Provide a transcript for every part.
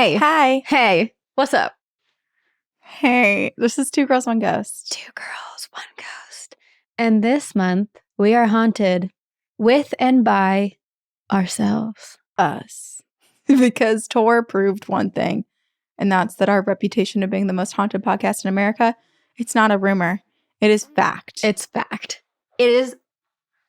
Hey. Hi. Hey. What's up? Hey. This is Two Girls, One Ghost. Two Girls, One Ghost. And this month, we are haunted with and by ourselves. Us. Because Tor proved one thing, and that's that our reputation of being the most haunted podcast in America, it's not a rumor. It is fact. It's fact. It is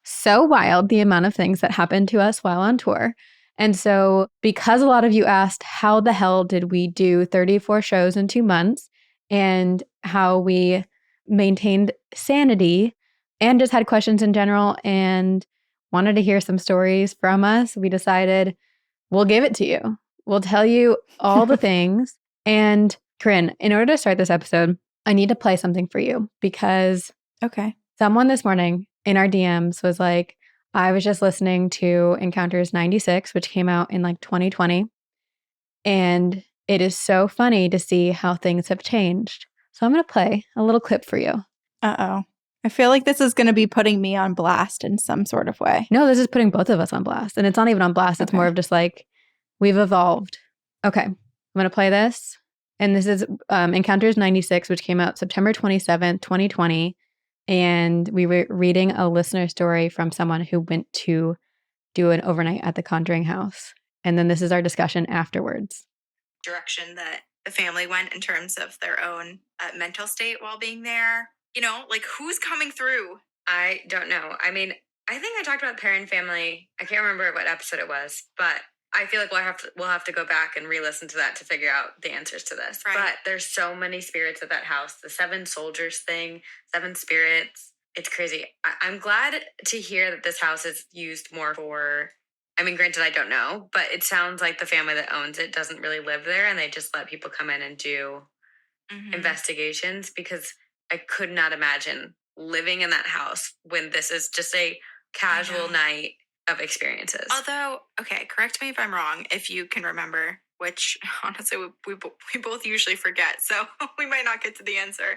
so wild, the amount of things that happened to us while on tour. And so because a lot of you asked how the hell did we do 34 shows in 2 months and how we maintained sanity and just had questions in general and wanted to hear some stories from us, we decided we'll give it to you. We'll tell you all the things. And Corinne, in order to start this episode, I need to play something for you because someone this morning in our DMs was like, I was just listening to Encounters 96, which came out in like 2020. And it is so funny to see how things have changed. So I'm going to play a little clip for you. Uh-oh. I feel like this is going to be putting me on blast in some sort of way. No, this is putting both of us on blast. And it's not even on blast. It's more of just like, we've evolved. Okay, I'm going to play this. And this is Encounters 96, which came out September 27th, 2020. And we were reading a listener story from someone who went to do an overnight at the Conjuring House. And then this is our discussion afterwards. Direction that the family went in terms of their own mental state while being there. You know, like who's coming through? I don't know. I mean, I think I talked about Parent Family. I can't remember what episode it was, but I feel like we'll have to go back and re-listen to that to figure out the answers to this. Right. But there's so many spirits at that house. The 7 soldiers thing, 7 spirits. It's crazy. I'm glad to hear that this house is used more for, I mean, granted, I don't know, but it sounds like the family that owns it doesn't really live there and they just let people come in and do investigations, because I could not imagine living in that house when this is just a casual night of experiences. Although, okay, correct me if I'm wrong, if you can remember, which honestly we both usually forget, so we might not get to the answer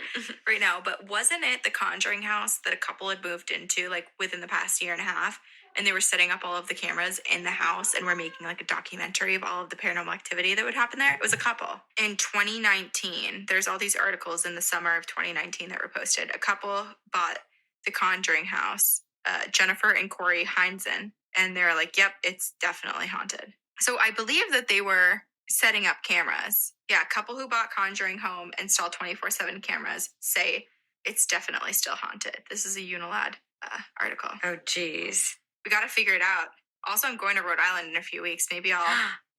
right now, but wasn't it the Conjuring House that a couple had moved into like within the past year and a half, and they were setting up all of the cameras in the house and were making like a documentary of all of the paranormal activity that would happen there? It was a couple. In 2019, there's all these articles in the summer of 2019 that were posted. A couple bought the Conjuring House, Jennifer and Corey Heinzen, and they're like, yep, it's definitely haunted. So I believe that they were setting up cameras. Yeah, a couple who bought Conjuring Home, installed 24/7 cameras, say it's definitely still haunted. This is a Unilad article. Oh, geez. We got to figure it out. Also, I'm going to Rhode Island in a few weeks. Maybe I'll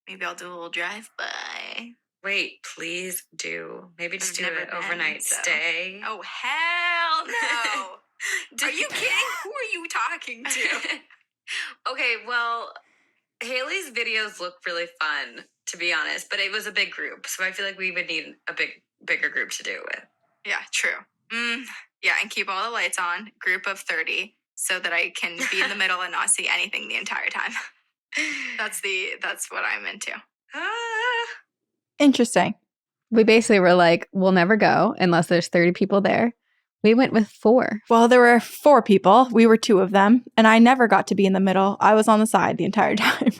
do a little drive-by. Wait, please do. Maybe just do an overnight stay. Oh, hell no. Are you kidding? Who are you talking to? Okay, well, Haley's videos look really fun, to be honest, but it was a big group, so I feel like we would need a bigger group to do it with. Yeah, true. Yeah, and keep all the lights on, group of 30, so that I can be in the middle and not see anything the entire time. That's what I'm into. Interesting. We basically were like, we'll never go unless there's 30 people there. We went with 4. Well, there were 4 people. We were 2 of them. And I never got to be in the middle. I was on the side the entire time.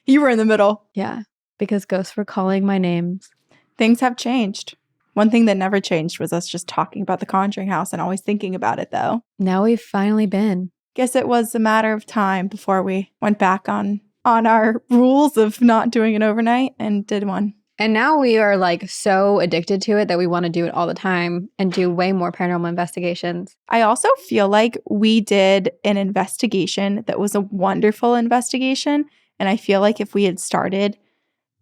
You were in the middle. Yeah, because ghosts were calling my names. Things have changed. One thing that never changed was us just talking about the Conjuring House and always thinking about it, though. Now we've finally been. Guess it was a matter of time before we went back on our rules of not doing an overnight and did one. And now we are like so addicted to it that we want to do it all the time and do way more paranormal investigations. I also feel like we did an investigation that was a wonderful investigation. And I feel like if we had started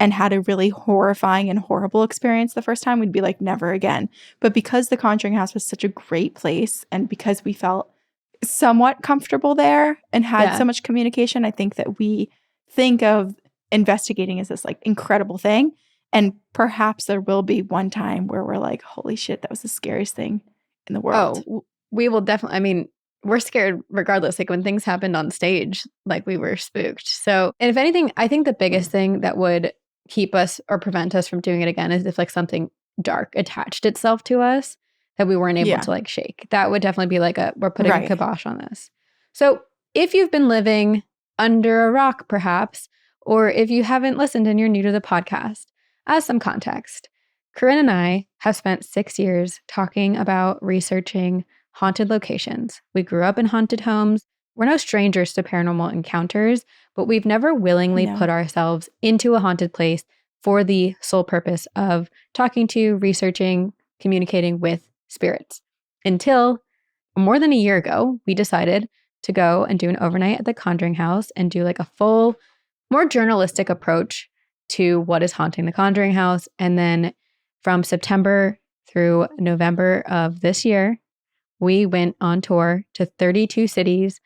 and had a really horrifying and horrible experience the first time, we'd be like, never again. But because the Conjuring House was such a great place and because we felt somewhat comfortable there and had so much communication, I think that we think of investigating as this like incredible thing. And perhaps there will be one time where we're like, holy shit, that was the scariest thing in the world. Oh, we will definitely, I mean, we're scared regardless. Like when things happened on stage, like we were spooked. So, and if anything, I think the biggest thing that would keep us or prevent us from doing it again is if like something dark attached itself to us that we weren't able to like shake. That would definitely be like we're putting a kibosh on this. So if you've been living under a rock perhaps, or if you haven't listened and you're new to the podcast, as some context, Corinne and I have spent 6 years talking about researching haunted locations. We grew up in haunted homes. We're no strangers to paranormal encounters, but we've never willingly put ourselves into a haunted place for the sole purpose of talking to, researching, communicating with spirits. Until more than a year ago, we decided to go and do an overnight at the Conjuring House and do like a full, more journalistic approach to what is haunting the Conjuring House. And then from September through November of this year, we went on tour to 32 cities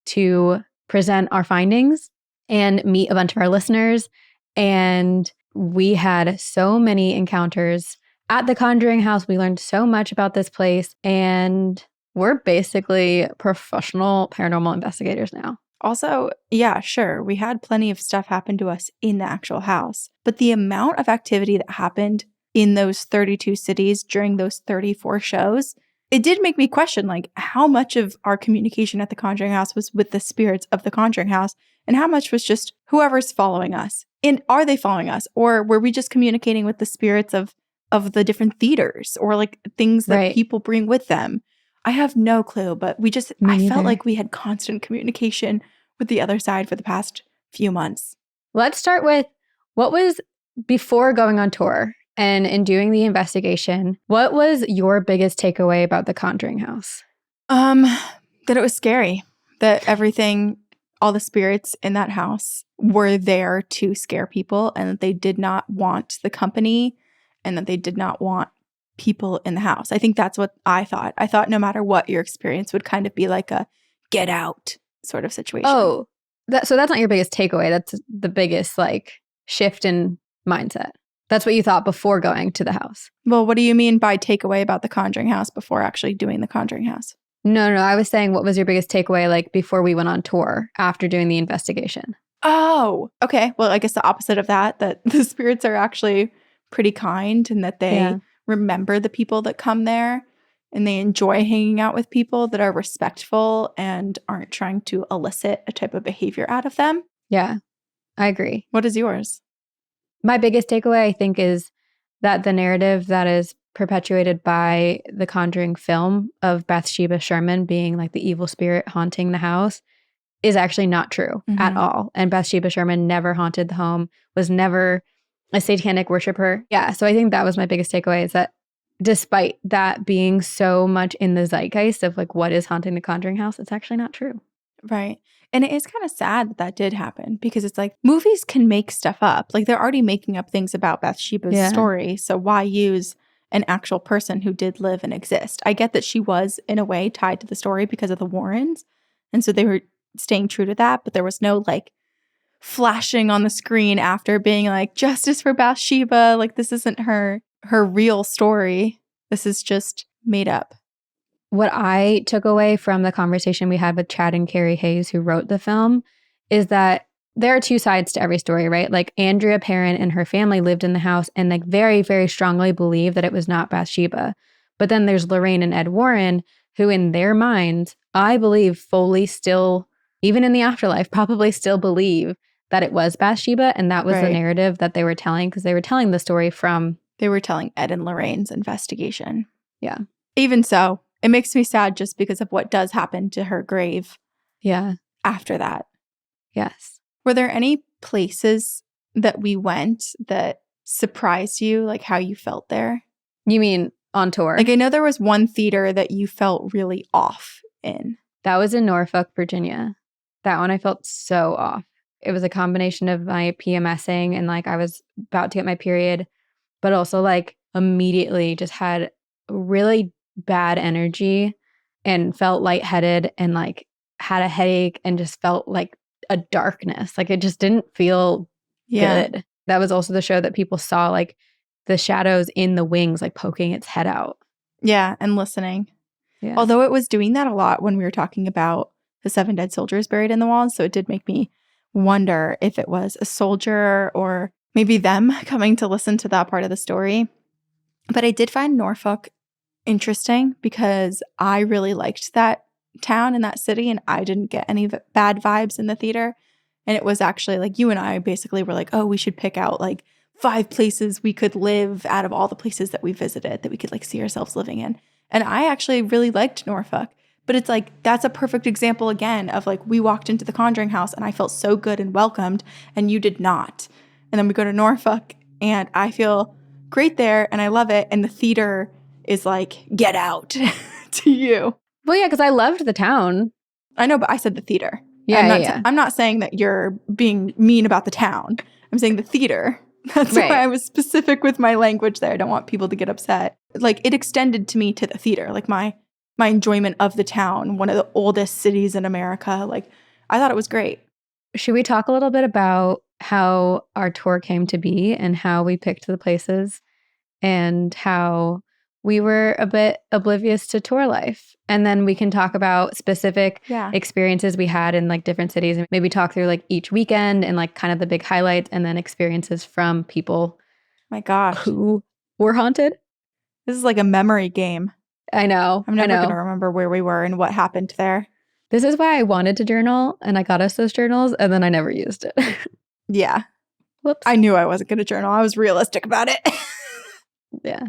to present our findings and meet a bunch of our listeners. And we had so many encounters at the Conjuring House. We learned so much about this place, and we're basically professional paranormal investigators now. Also, yeah, sure, we had plenty of stuff happen to us in the actual house, but the amount of activity that happened in those 32 cities during those 34 shows, it did make me question, like, how much of our communication at the Conjuring House was with the spirits of the Conjuring House and how much was just whoever's following us. And are they following us? Or were we just communicating with the spirits of the different theaters or like things that people bring with them? I have no clue, but I felt like we had constant communication with the other side for the past few months. Let's start with what was before going on tour and in doing the investigation. What was your biggest takeaway about the Conjuring House? That it was scary, that everything, all the spirits in that house were there to scare people and that they did not want the company and that they did not want people in the house. I think that's what I thought. I thought no matter what, your experience would kind of be like a get out sort of situation. Oh, so that's not your biggest takeaway. That's the biggest like shift in mindset. That's what you thought before going to the house. Well, what do you mean by takeaway about the Conjuring House before actually doing the Conjuring House? No. I was saying, what was your biggest takeaway like before we went on tour after doing the investigation? Oh, okay. Well, I guess the opposite of that the spirits are actually pretty kind and that they remember the people that come there and they enjoy hanging out with people that are respectful and aren't trying to elicit a type of behavior out of them. Yeah, I agree. What is yours? My biggest takeaway, I think, is that the narrative that is perpetuated by the Conjuring film of Bathsheba Sherman being like the evil spirit haunting the house is actually not true at all. And Bathsheba Sherman never haunted the home, was never a satanic worshiper. Yeah, so I think that was my biggest takeaway, is that despite that being so much in the zeitgeist of like what is haunting the Conjuring House, it's actually not true. Right. And it is kind of sad that did happen because it's like movies can make stuff up. Like they're already making up things about Bathsheba's story. So why use an actual person who did live and exist? I get that she was in a way tied to the story because of the Warrens. And so they were staying true to that. But there was no like flashing on the screen after being like justice for Bathsheba. Like this isn't her real story. This is just made up. What I took away from the conversation we had with Chad and Carrie Hayes, who wrote the film, is that there are two sides to every story, right? Like Andrea Perrin and her family lived in the house and like very, very strongly believe that it was not Bathsheba. But then there's Lorraine and Ed Warren, who in their minds, I believe fully still, even in the afterlife, probably still believe that it was Bathsheba. And that was the narrative that they were telling, because they were telling the story from... They were telling Ed and Lorraine's investigation. Yeah. Even so, it makes me sad just because of what does happen to her grave. Yeah. After that. Yes. Were there any places that we went that surprised you, like how you felt there? You mean on tour? Like I know there was one theater that you felt really off in. That was in Norfolk, Virginia. That one I felt so off. It was a combination of my PMSing and like I was about to get my period, but also like immediately just had really bad energy and felt lightheaded and like had a headache and just felt like a darkness. Like it just didn't feel good. That was also the show that people saw like the shadows in the wings, like poking its head out. Yeah, and listening. Yeah. Although it was doing that a lot when we were talking about the 7 dead soldiers buried in the walls. So it did make me wonder if it was a soldier or maybe them coming to listen to that part of the story. But I did find Norfolk interesting because I really liked that town and that city and I didn't get any bad vibes in the theater. And it was actually like you and I basically were like, oh, we should pick out like 5 places we could live out of all the places that we visited that we could like see ourselves living in. And I actually really liked Norfolk. But it's like, that's a perfect example again of like, we walked into the Conjuring house and I felt so good and welcomed and you did not. And then we go to Norfolk and I feel great there and I love it. And the theater is like, get out to you. Well, yeah, because I loved the town. I know, but I said the theater. Yeah, I'm not saying that you're being mean about the town. I'm saying the theater. That's Right. why I was specific with my language there. I don't want people to get upset. Like it extended to me to the theater, like my enjoyment of the town, one of the oldest cities in America. Like I thought it was great. Should we talk a little bit about how our tour came to be and how we picked the places and how we were a bit oblivious to tour life? And then we can talk about specific experiences we had in like different cities and maybe talk through like each weekend and like kind of the big highlights and then experiences from people My gosh. who were haunted. This is like a memory game. I know. I'm never going to remember where we were and what happened there. This is why I wanted to journal and I got us those journals and then I never used it. Yeah. Whoops. I knew I wasn't going to journal. I was realistic about it. Yeah.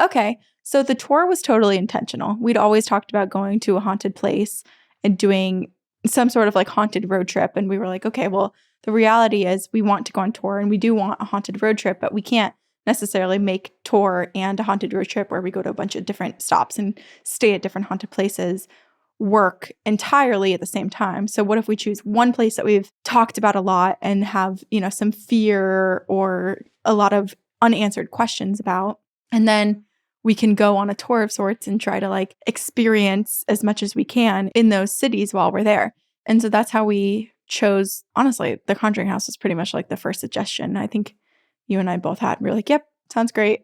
Okay. So the tour was totally intentional. We'd always talked about going to a haunted place and doing some sort of like haunted road trip. And we were like, okay, well, the reality is we want to go on tour and we do want a haunted road trip, but we can't necessarily make tour and a haunted road trip where we go to a bunch of different stops and stay at different haunted places work entirely at the same time. So what if we choose one place that we've talked about a lot and have, you know, some fear or a lot of unanswered questions about, and then we can go on a tour of sorts and try to like experience as much as we can in those cities while we're there. And so that's how we chose, honestly, the Conjuring House was pretty much like the first suggestion. I think you and I both had. We were like, yep, sounds great.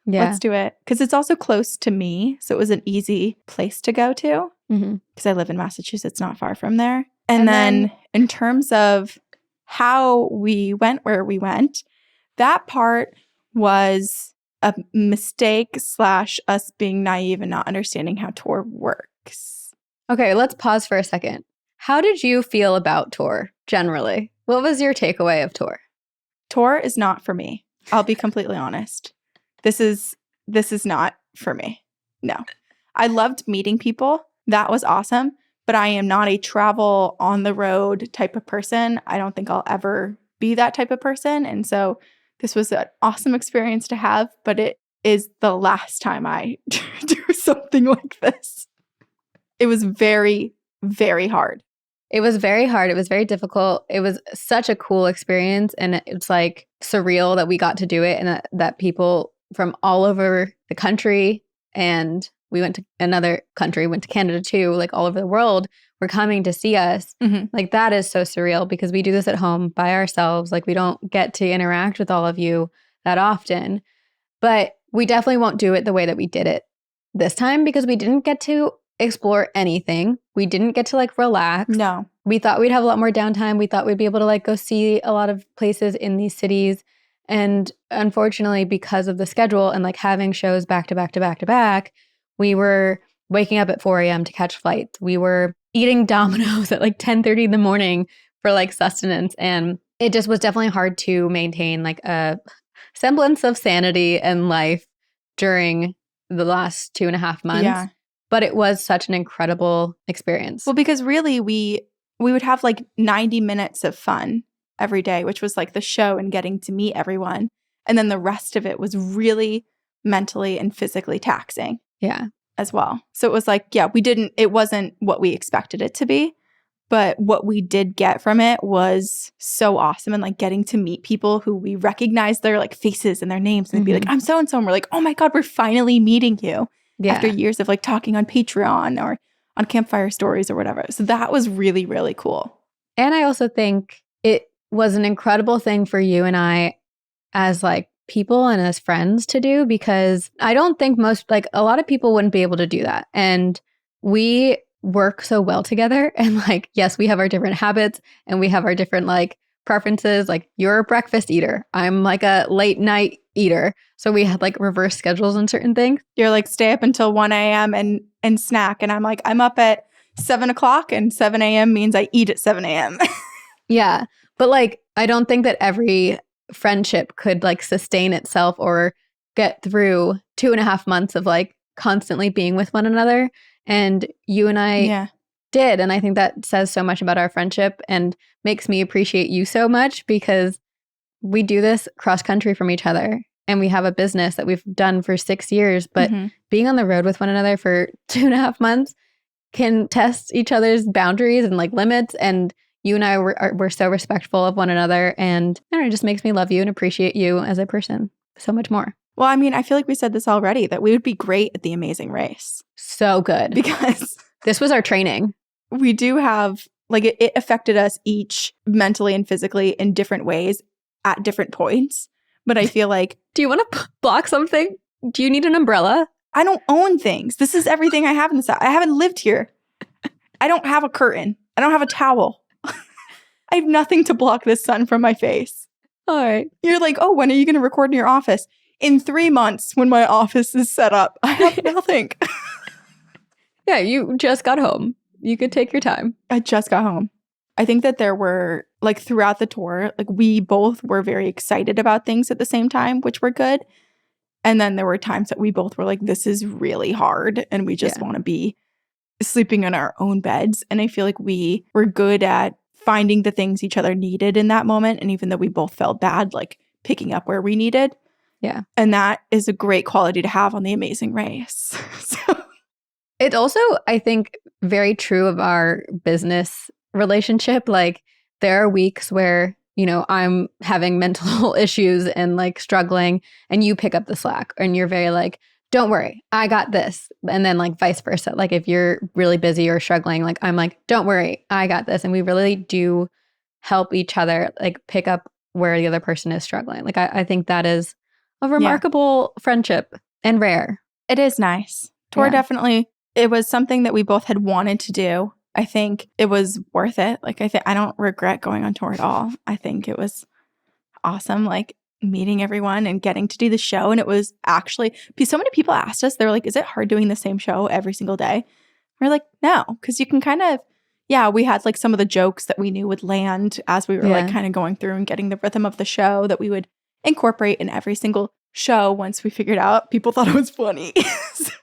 Yeah. Let's do it. Because it's also close to me. So it was an easy place to go to because I live in Massachusetts, not far from there. And then in terms of how we went where we went, that part was a mistake / us being naive and not understanding how tour works. Okay, let's pause for a second. How did you feel about tour generally? What was your takeaway of tour? Tour is not for me. I'll be completely honest. This is not for me. No. I loved meeting people. That was awesome. But I am not a travel on the road type of person. I don't think I'll ever be that type of person. And so this was an awesome experience to have, but it is the last time I do something like this. It was very, very hard. It was very hard. It was very difficult. It was such a cool experience. And it's like surreal that we got to do it and that people from all over the country, and we went to another country, went to Canada too, like all over the world, were coming to see us. Like that is so surreal because we do this at home by ourselves. Like we don't get to interact with all of you that often. But we definitely won't do it the way that we did it this time because we didn't get to explore anything. We didn't get to like relax. No. We thought we'd have a lot more downtime. We thought we'd be able to like go see a lot of places in these cities. And unfortunately, because of the schedule and like having shows back to back to back to back, we were waking up at 4 a.m. to catch flights. We were eating Domino's at like 10:30 in the morning for like sustenance. And it just was definitely hard to maintain like a semblance of sanity and life during the last 2.5 months. Yeah. But it was such an incredible experience. Well, because really we would have like 90 minutes of fun every day, which was like the show and getting to meet everyone. And then the rest of it was really mentally and physically taxing. Yeah. As well. So it was like, yeah, it wasn't what we expected it to be, but what we did get from it was so awesome. And like getting to meet people who we recognize their like faces and their names and be like, I'm so-and-so. And we're like, oh my God, we're finally meeting you after years of like talking on Patreon or on Campfire Stories or whatever. So that was really, really cool. And I also think it was an incredible thing for you and I as like people and as friends to do, because I don't think a lot of people wouldn't be able to do that. And we work so well together. And like, yes, we have our different habits and we have our different like preferences. Like you're a breakfast eater. I'm like a late night eater. So we had like reverse schedules on certain things. You're like stay up until 1 a.m. and snack. And I'm like, I'm up at 7 o'clock and 7 a.m. means I eat at 7 a.m. Yeah. But like, I don't think that every friendship could like sustain itself or get through 2.5 months of like constantly being with one another. And you and I Yeah. did. And I think that says so much about our friendship and makes me appreciate you so much because we do this cross country from each other. And we have a business that we've done for 6 years. But being on the road with one another for 2.5 months can test each other's boundaries and like limits. And you and I were so respectful of one another. And I don't know, it just makes me love you and appreciate you as a person so much more. Well, I mean, I feel like we said this already, that we would be great at The Amazing Race. So good. Because this was our training. We do have, like, it affected us each mentally and physically in different ways at different points. But I feel like... Do you want to block something? Do you need an umbrella? I don't own things. This is everything I have in this house. I haven't lived here. I don't have a curtain. I don't have a towel. I have nothing to block the sun from my face. All right. You're like, oh, when are you going to record in your office? In 3 months when my office is set up. I have nothing. Yeah, you just got home. You could take your time. I just got home. I think that there were, like, throughout the tour, like, we both were very excited about things at the same time, which were good. And then there were times that we both were like, this is really hard. And we just want to be sleeping in our own beds. And I feel like we were good at finding the things each other needed in that moment. And even though we both felt bad, like picking up where we needed. Yeah. And that is a great quality to have on The Amazing Race. So. It's also, I think, very true of our business relationship. Like, there are weeks where, you know, I'm having mental issues and like struggling, and you pick up the slack and you're very like, don't worry, I got this. And then like vice versa. Like if you're really busy or struggling, like I'm like, don't worry, I got this. And we really do help each other like pick up where the other person is struggling. Like I think that is a remarkable friendship and rare. It is nice. Tour definitely, it was something that we both had wanted to do. I think it was worth it. Like I don't regret going on tour at all. I think it was awesome, like meeting everyone and getting to do the show. And it was actually, because so many people asked us, they were like, is it hard doing the same show every single day? We're like, no, because you can kind of, we had like some of the jokes that we knew would land as we were like kind of going through and getting the rhythm of the show that we would incorporate in every single show once we figured out people thought it was funny.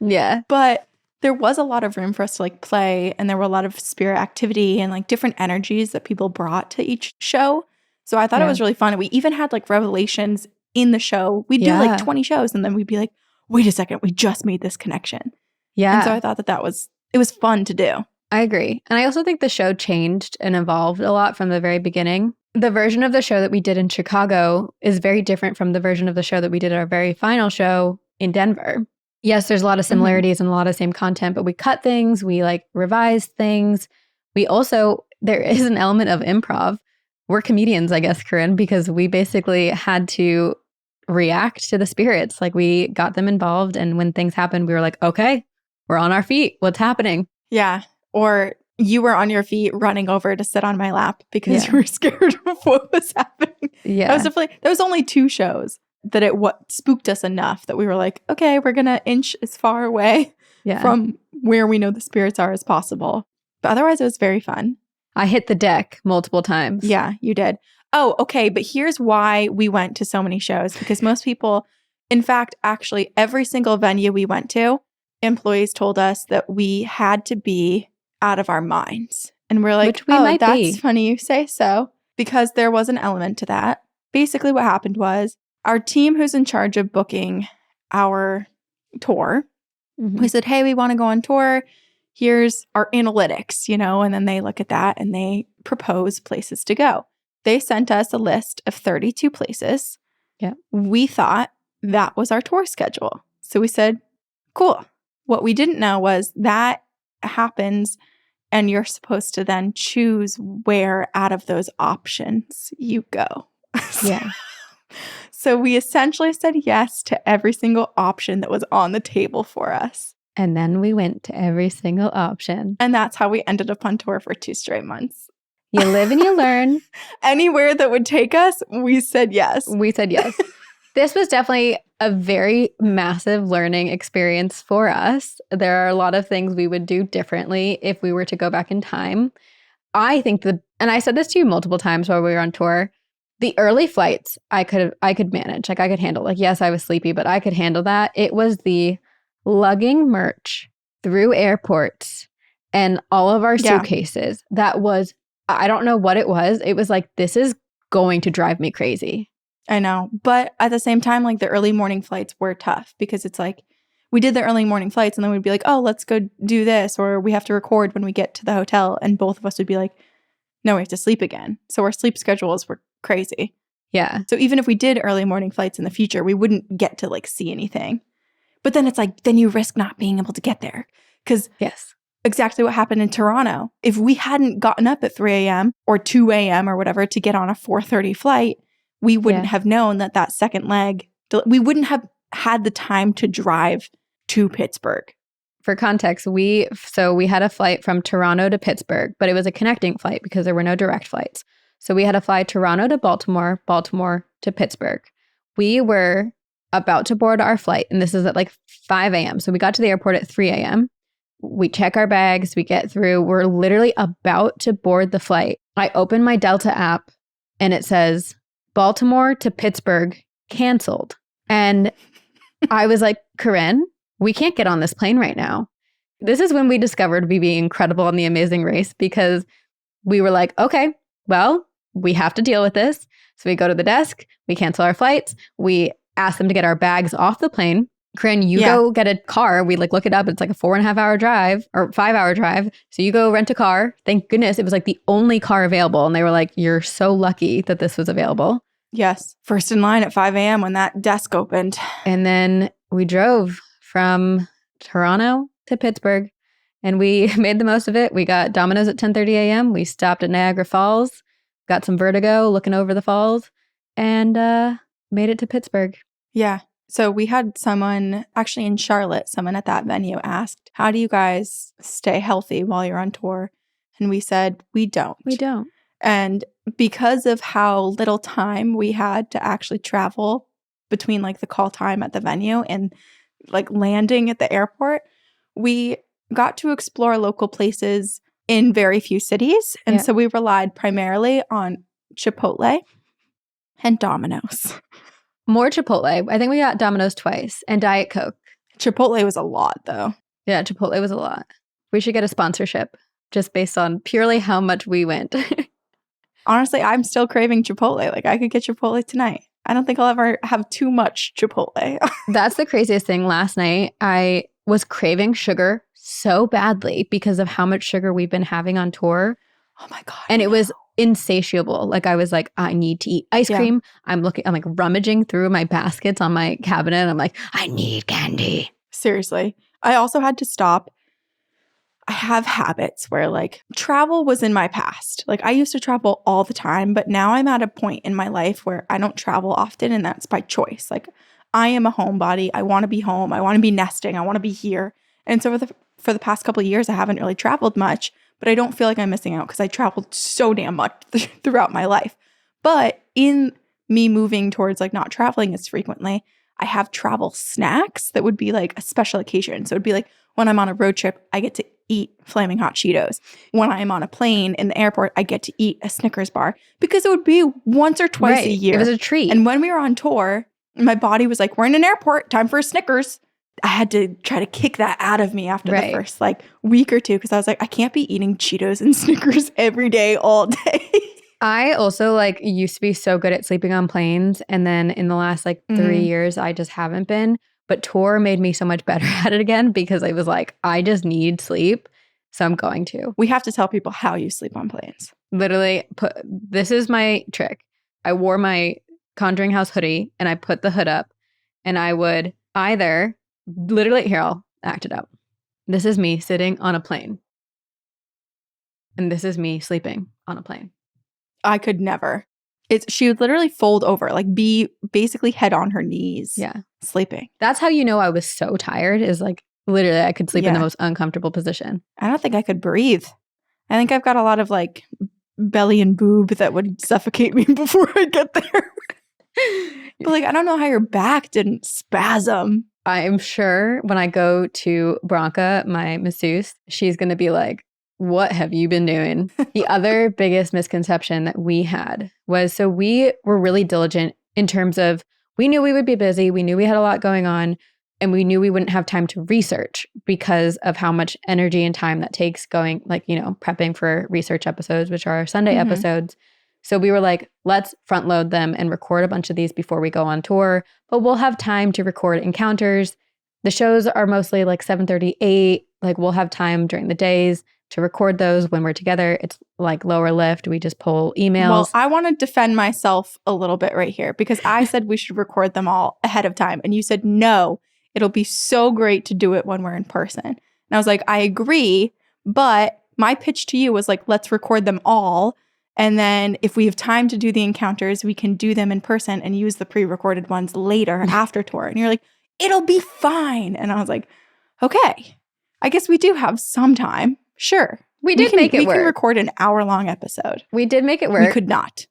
Yeah. But there was a lot of room for us to like play, and there were a lot of spirit activity and like different energies that people brought to each show. So I thought it was really fun. And we even had like revelations in the show. We'd do like 20 shows and then we'd be like, wait a second, we just made this connection. Yeah. And so I thought that it was fun to do. I agree. And I also think the show changed and evolved a lot from the very beginning. The version of the show that we did in Chicago is very different from the version of the show that we did at our very final show in Denver. Yes, there's a lot of similarities and a lot of same content, but we cut things, we like revised things. We also, there is an element of improv. We're comedians, I guess, Corinne, because we basically had to react to the spirits. Like we got them involved, and when things happened, we were like, okay, we're on our feet. What's happening? Yeah. Or you were on your feet running over to sit on my lap because you were scared of what was happening. Yeah. That was only 2 shows that what spooked us enough that we were like, okay, we're going to inch as far away from where we know the spirits are as possible. But otherwise, it was very fun. I hit the deck multiple times. Yeah, you did. Oh, okay. But here's why we went to so many shows, because most people, in fact, actually every single venue we went to, employees told us that we had to be out of our minds. And we're like, that's funny you say so, because there was an element to that. Basically what happened was our team who's in charge of booking our tour, we said, hey, we want to go on tour. Here's our analytics, and then they look at that and they propose places to go. They sent us a list of 32 places. Yeah. We thought that was our tour schedule. So we said, cool. What we didn't know was that happens and you're supposed to then choose where out of those options you go. Yeah. So we essentially said yes to every single option that was on the table for us. And then we went to every single option. And that's how we ended up on tour for 2 straight months. You live and you learn. Anywhere that would take us, we said yes. We said yes. This was definitely a very massive learning experience for us. There are a lot of things we would do differently if we were to go back in time. I think and I said this to you multiple times while we were on tour, the early flights I could manage. Like I could handle. Like, yes, I was sleepy, but I could handle that. It was the lugging merch through airports and all of our suitcases. That was, I don't know what it was. It was like, this is going to drive me crazy. I know. But at the same time, like the early morning flights were tough because it's like we did the early morning flights and then we'd be like, oh, let's go do this. Or we have to record when we get to the hotel. And both of us would be like, no, we have to sleep again. So our sleep schedules were crazy. Yeah. So even if we did early morning flights in the future, we wouldn't get to like see anything. But then it's like, then you risk not being able to get there. Because exactly what happened in Toronto. If we hadn't gotten up at 3 a.m. or 2 a.m. or whatever to get on a 4:30 flight, we wouldn't have known that second leg, we wouldn't have had the time to drive to Pittsburgh. For context, we had a flight from Toronto to Pittsburgh, but it was a connecting flight because there were no direct flights. So we had to fly Toronto to Baltimore, Baltimore to Pittsburgh. We were about to board our flight, and this is at like 5 a.m. So we got to the airport at 3 a.m. We check our bags, we get through. We're literally about to board the flight. I open my Delta app, and it says, Baltimore to Pittsburgh canceled. And I was like, Corinne, we can't get on this plane right now. This is when we discovered we being incredible on The Amazing Race because we were like, okay, well, we have to deal with this. So we go to the desk, we cancel our flights, we ask them to get our bags off the plane. Corinne, you go get a car. We like look it up. It's like a 4.5 hour drive or 5 hour drive. So you go rent a car. Thank goodness it was like the only car available. And they were like, you're so lucky that this was available. Yes. First in line at 5 a.m. when that desk opened. And then we drove from Toronto to Pittsburgh and we made the most of it. We got Domino's at 10:30 a.m. We stopped at Niagara Falls, got some vertigo looking over the falls, and made it to Pittsburgh. Yeah. So we had someone actually in Charlotte, someone at that venue asked, how do you guys stay healthy while you're on tour? And we said, we don't. We don't. And because of how little time we had to actually travel between like the call time at the venue and like landing at the airport, we got to explore local places in very few cities. And so we relied primarily on Chipotle and Domino's. More Chipotle. I think we got Domino's twice and Diet Coke. Chipotle was a lot though. Yeah, Chipotle was a lot. We should get a sponsorship just based on purely how much we went. Honestly, I'm still craving Chipotle. Like I could get Chipotle tonight. I don't think I'll ever have too much Chipotle. That's the craziest thing. Last night, I was craving sugar so badly because of how much sugar we've been having on tour. Oh my God. And it was insatiable. Like I was like, I need to eat ice cream. I'm like rummaging through my baskets on my cabinet. And I'm like, I need candy. Seriously. I also had to stop. I have habits where like travel was in my past. Like I used to travel all the time, but now I'm at a point in my life where I don't travel often and that's by choice. Like I am a homebody. I want to be home. I want to be nesting. I want to be here. And so for the past couple of years, I haven't really traveled much, but I don't feel like I'm missing out because I traveled so damn much throughout my life. But in me moving towards like not traveling as frequently, I have travel snacks that would be like a special occasion. So it'd be like when I'm on a road trip, I get to eat Flaming Hot Cheetos. When I'm on a plane in the airport, I get to eat a Snickers bar because it would be once or twice a year. It was a treat. And when we were on tour, my body was like, we're in an airport, time for a Snickers. I had to try to kick that out of me after the first like week or two because I was like, I can't be eating Cheetos and Snickers every day, all day. I also like used to be so good at sleeping on planes. And then in the last like 3 years, I just haven't been. But tour made me so much better at it again because I was like, I just need sleep. So I'm going to. We have to tell people how you sleep on planes. Literally, this is my trick. I wore my Conjuring House hoodie and I put the hood up and I would either literally, here, I'll act it out. This is me sitting on a plane. And this is me sleeping on a plane. I could never. She would literally fold over, like be basically head on her knees. Yeah. Sleeping. That's how you know I was so tired is like literally I could sleep in the most uncomfortable position. I don't think I could breathe. I think I've got a lot of like belly and boob that would suffocate me before I get there. But like, I don't know how your back didn't spasm. I'm sure when I go to Branca, my masseuse, she's going to be like, what have you been doing? The other biggest misconception that we had was, so we were really diligent in terms of, we knew we would be busy. We knew we had a lot going on, and we knew we wouldn't have time to research because of how much energy and time that takes going, like, prepping for research episodes, which are our Sunday episodes. So we were like, let's front load them and record a bunch of these before we go on tour, but we'll have time to record encounters. The shows are mostly like 7:38. Like, we'll have time during the days to record those when we're together. It's like lower lift. We just pull emails. Well, I want to defend myself a little bit right here because I said we should record them all ahead of time. And you said, no, it'll be so great to do it when we're in person. And I was like, I agree. But my pitch to you was like, let's record them all. And then if we have time to do the encounters, we can do them in person and use the pre-recorded ones later after tour. And you're like, it'll be fine. And I was like, okay, I guess we do have some time. Sure. We make it work. We can record an hour-long episode. We did make it work. We could not.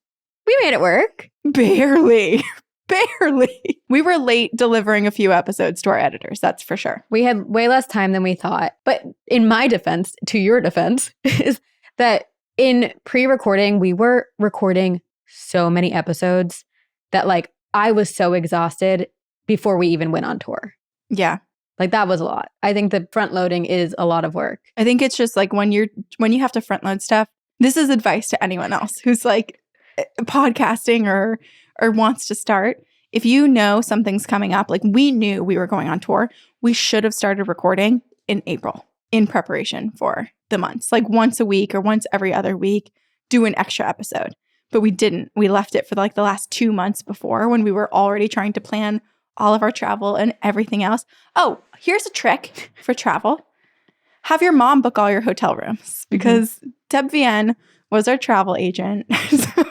We made it work. Barely. Barely. We were late delivering a few episodes to our editors, that's for sure. We had way less time than we thought. But in my defense, to your defense, is that in pre-recording, we were recording so many episodes that, like, I was so exhausted before we even went on tour. Yeah. Like, that was a lot. I think the front loading is a lot of work. I think it's just like when you have to front load stuff, this is advice to anyone else who's like podcasting or wants to start. If you know something's coming up, like we knew we were going on tour, we should have started recording in April in preparation for the months. Like once a week or once every other week, do an extra episode. But we didn't. We left it for like the last 2 months before when we were already trying to plan all of our travel and everything else. Oh, here's a trick for travel. Have your mom book all your hotel rooms because Deb Vienne was our travel agent. So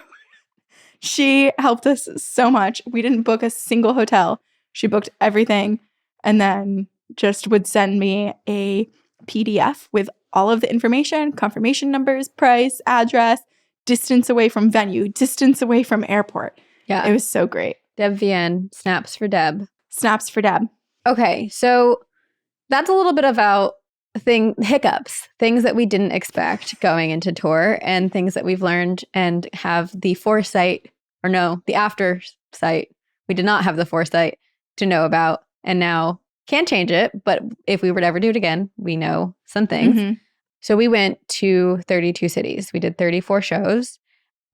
she helped us so much. We didn't book a single hotel. She booked everything and then just would send me a PDF with all of the information, confirmation numbers, price, address, distance away from venue, distance away from airport. Yeah. It was so great. Deb Vienne, snaps for Deb. Snaps for Deb. Okay, so that's a little bit about hiccups, things that we didn't expect going into tour and things that we've learned and have the foresight, or no, the aftersight. We did not have the foresight to know about, and now can't change it. But if we were to ever do it again, we know some things. So we went to 32 cities. We did 34 shows.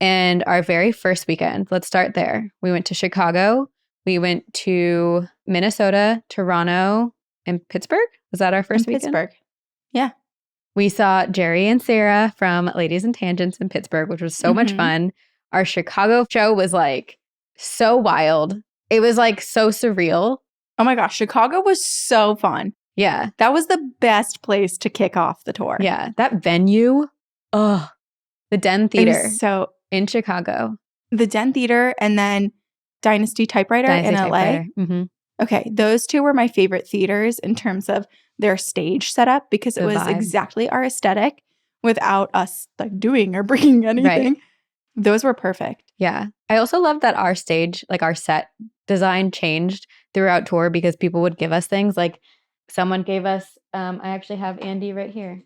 And our very first weekend, let's start there. We went to Chicago. We went to Minnesota, Toronto, and Pittsburgh. Was that our first weekend? Pittsburgh. Yeah. We saw Jerry and Sarah from Ladies and Tangents in Pittsburgh, which was so much fun. Our Chicago show was like so wild. It was like so surreal. Oh my gosh, Chicago was so fun. Yeah. That was the best place to kick off the tour. Yeah. That venue, the Den Theater in Chicago. The Den Theater and then Dynasty Typewriter in LA. Okay, those two were my favorite theaters in terms of their stage setup because it was exactly our aesthetic without us like doing or bringing anything. Right. Those were perfect. Yeah. I also love that our stage, like our set design changed throughout tour because people would give us things. Like someone gave us, I actually have Andy right here.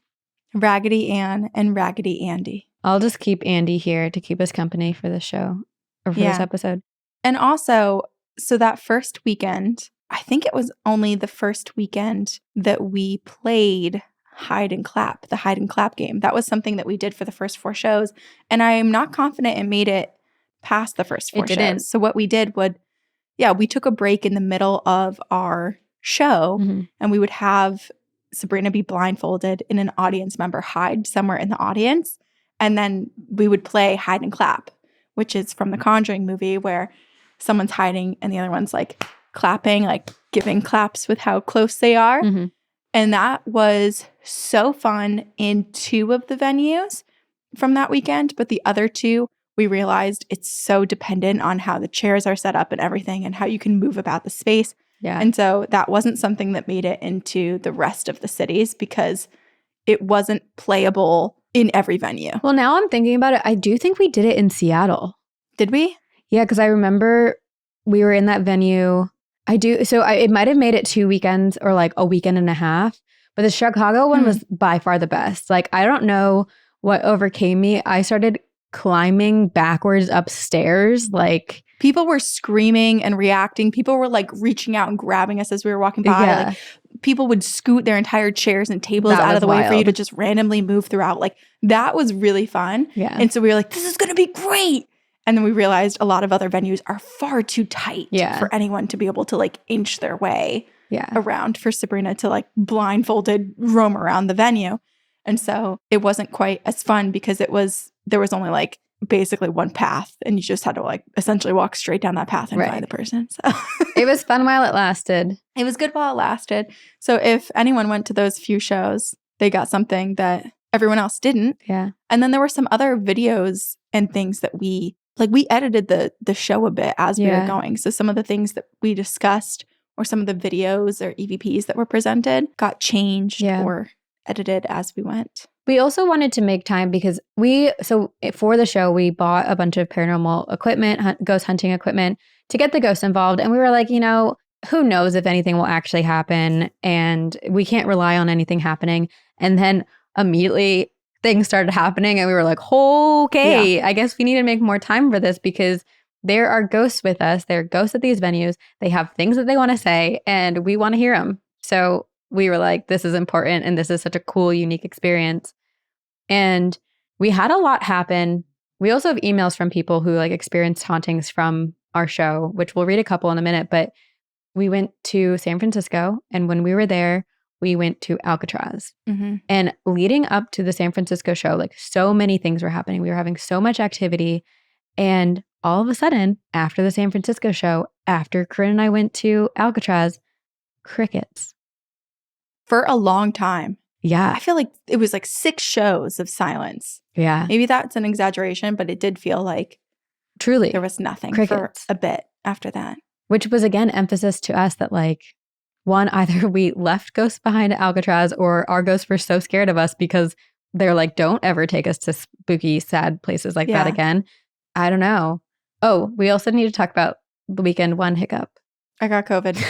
Raggedy Ann and Raggedy Andy. I'll just keep Andy here to keep us company for this show or for this episode. And also, so that first weekend, I think it was only the first weekend that we played hide and clap, the hide and clap game. That was something that we did for the first 4 shows. And I am not confident it made it past the first 4 shows. So what we did we took a break in the middle of our show and we would have Sabrina be blindfolded and an audience member hide somewhere in the audience. And then we would play hide and clap, which is from the Conjuring movie where someone's hiding and the other one's like clapping, like giving claps with how close they are. And that was so fun in 2 of the venues from that weekend. But the other 2, we realized it's so dependent on how the chairs are set up and everything and how you can move about the space. Yeah. And so that wasn't something that made it into the rest of the cities because it wasn't playable in every venue. Well, now I'm thinking about it. I do think we did it in Seattle. Did we? Yeah, because I remember we were in that venue. I do. So it might have made it 2 weekends or like a weekend and a half. But the Chicago one was by far the best. Like, I don't know what overcame me. I started climbing backwards upstairs. Like, people were screaming and reacting. People were like reaching out and grabbing us as we were walking by. Yeah. Like, people would scoot their entire chairs and tables That out was of the way for you wild. to just randomly move throughout. Like, that was really fun. Yeah. And so we were like, this is going to be great. And then we realized a lot of other venues are far too tight Yeah. for anyone to be able to like inch their way around, for Sabrina to like blindfolded roam around the venue. And so it wasn't quite as fun because there was only like basically one path, and you just had to like essentially walk straight down that path and find the person. So it was fun while it lasted. It was good while it lasted. So if anyone went to those few shows, they got something that everyone else didn't. Yeah. And then there were some other videos and things that we edited the show a bit as we were going. So some of the things that we discussed or some of the videos or EVPs that were presented got changed or edited as we went. We also wanted to make time because for the show, we bought a bunch of paranormal equipment, ghost hunting equipment to get the ghosts involved. And we were like, who knows if anything will actually happen, and we can't rely on anything happening. And then immediately things started happening and we were like, okay, I guess we need to make more time for this because there are ghosts with us. There are ghosts at these venues. They have things that they want to say and we want to hear them. So we were like, this is important and this is such a cool, unique experience. And we had a lot happen. We also have emails from people who like experienced hauntings from our show, which we'll read a couple in a minute, but we went to San Francisco, and when we were there, we went to Alcatraz. Mm-hmm. And leading up to the San Francisco show, like so many things were happening. We were having so much activity. And all of a sudden, after the San Francisco show, after Corinne and I went to Alcatraz, crickets. For a long time. Yeah. I feel like it was like 6 shows of silence. Yeah. Maybe that's an exaggeration, but it did feel like truly there was nothing crickets. For a bit after that. Which was, again, emphasis to us that, like, one, either we left ghosts behind at Alcatraz or our ghosts were so scared of us because they're like, don't ever take us to spooky, sad places like that again. I don't know. Oh, we also need to talk about the weekend one hiccup. I got COVID.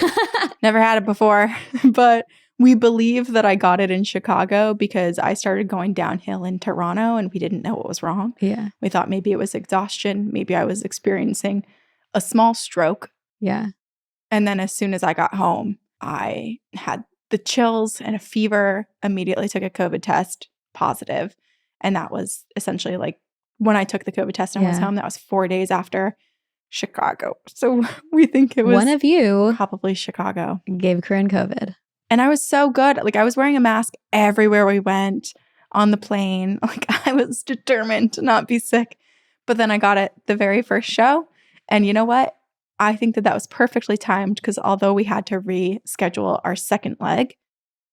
Never had it before, but we believe that I got it in Chicago because I started going downhill in Toronto and we didn't know what was wrong. Yeah. We thought maybe it was exhaustion. Maybe I was experiencing a small stroke. Yeah. And then as soon as I got home, I had the chills and a fever, immediately took a COVID test, positive. And that was essentially like when I took the COVID test and was home, that was 4 days after Chicago. So we think it was one of you probably Chicago. Gave Corinne COVID. And I was so good. Like I was wearing a mask everywhere we went, on the plane. Like I was determined to not be sick. But then I got it the very first show. And you know what? I think that was perfectly timed because although we had to reschedule our second leg,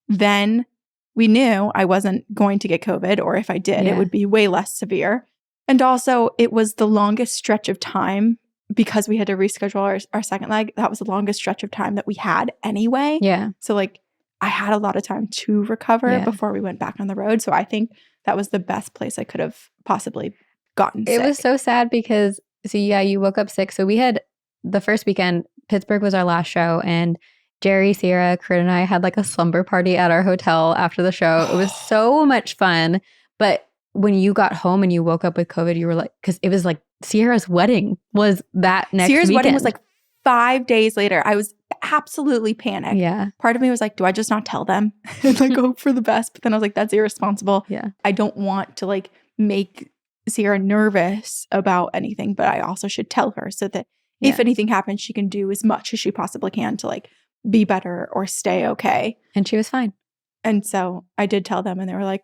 then we knew I wasn't going to get COVID, or if I did, it would be way less severe. And also it was the longest stretch of time because we had to reschedule our second leg. That was the longest stretch of time that we had anyway. Yeah. So like I had a lot of time to recover before we went back on the road. So I think that was the best place I could have possibly gotten sick. It was so sad because, you woke up sick. So we had the first weekend, Pittsburgh was our last show, and Jerry, Sierra, Corinne, and I had like a slumber party at our hotel after the show. It was so much fun. But when you got home and you woke up with COVID, you were like, because it was like Sierra's wedding was that next Sierra's weekend. wedding was like 5 days later. I was absolutely panicked. Yeah. Part of me was like, do I just not tell them and like hope for the best? But then I was like, that's irresponsible. Yeah. I don't want to like make Sierra nervous about anything, but I also should tell her so that if anything happens, she can do as much as she possibly can to like be better or stay okay. And she was fine. And so I did tell them and they were like,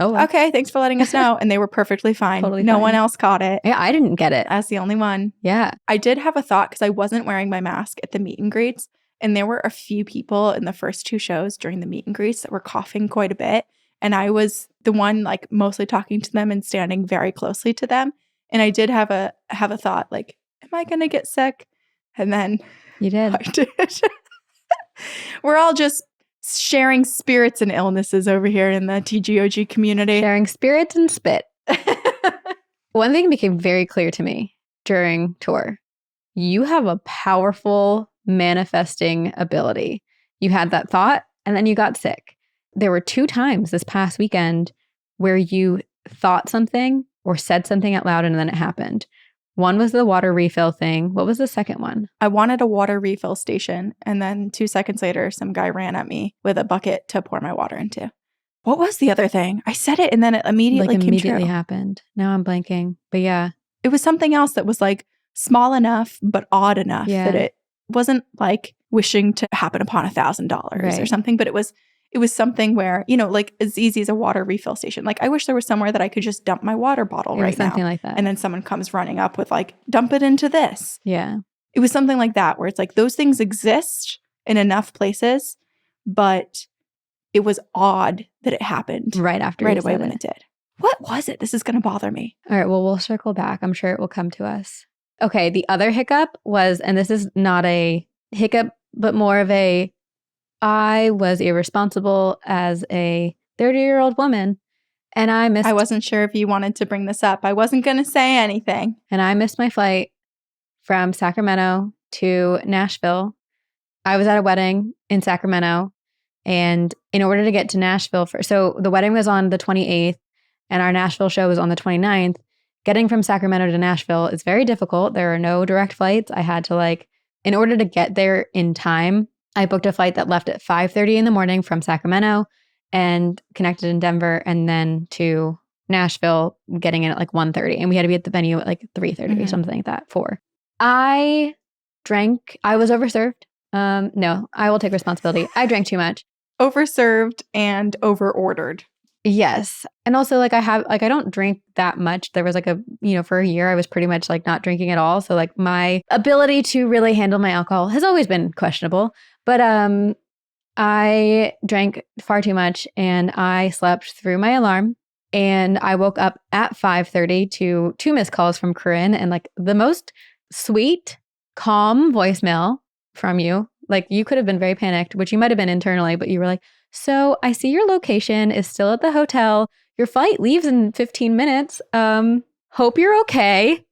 oh, well. Okay, thanks for letting us know. And they were perfectly fine. Totally no fine. one else caught it. Yeah, I didn't get it. I was the only one. Yeah. I did have a thought because I wasn't wearing my mask at the meet and greets. And there were a few people in the first 2 shows during the meet and greets that were coughing quite a bit. And I was the one like mostly talking to them and standing very closely to them. And I did have a thought like, am I going to get sick? And then you did. I did. We're all just sharing spirits and illnesses over here in the TGOG community. Sharing spirits and spit. One thing became very clear to me during tour. You have a powerful manifesting ability. You had that thought and then you got sick. there were 2 times this past weekend where you thought something or said something out loud and then it happened. One was the water refill thing. What was the second one? I wanted a water refill station, and then 2 seconds later, some guy ran at me with a bucket to pour my water into. What was the other thing? I said it and then it immediately came true. Happened. Now I'm blanking. But yeah. It was something else that was like small enough but odd enough that it wasn't like wishing to happen upon $1,000 or something, but it was something where, you know, like as easy as a water refill station. Like I wish there was somewhere that I could just dump my water bottle right now. Something like that. And then someone comes running up with like, dump it into this. Yeah. It was something like that where it's like those things exist in enough places, but it was odd that it happened right away when it did. What was it? This is going to bother me. All right. Well, we'll circle back. I'm sure it will come to us. Okay. The other hiccup was, and this is not a hiccup, but more of a, I was irresponsible as a 30-year-old woman, and I wasn't sure if you wanted to bring this up. I wasn't going to say anything. And I missed my flight from Sacramento to Nashville. I was at a wedding in Sacramento, and in order to get to Nashville, so the wedding was on the 28th, and our Nashville show was on the 29th. Getting from Sacramento to Nashville is very difficult. There are no direct flights. I had to in order to get there in time, I booked a flight that left at 5:30 in the morning from Sacramento and connected in Denver and then to Nashville, getting in at 1:30. And we had to be at the venue at 3:30 or something like that, 4. I was overserved. No, I will take responsibility. I drank too much. Overserved and overordered. Yes. And also I don't drink that much. There was for a year I was pretty much not drinking at all. So my ability to really handle my alcohol has always been questionable. But I drank far too much and I slept through my alarm, and I woke up at 5:30 to 2 missed calls from Corinne and the most sweet, calm voicemail from you. You could have been very panicked, which you might have been internally, but you were like, so I see your location is still at the hotel. Your flight leaves in 15 minutes. Hope you're okay.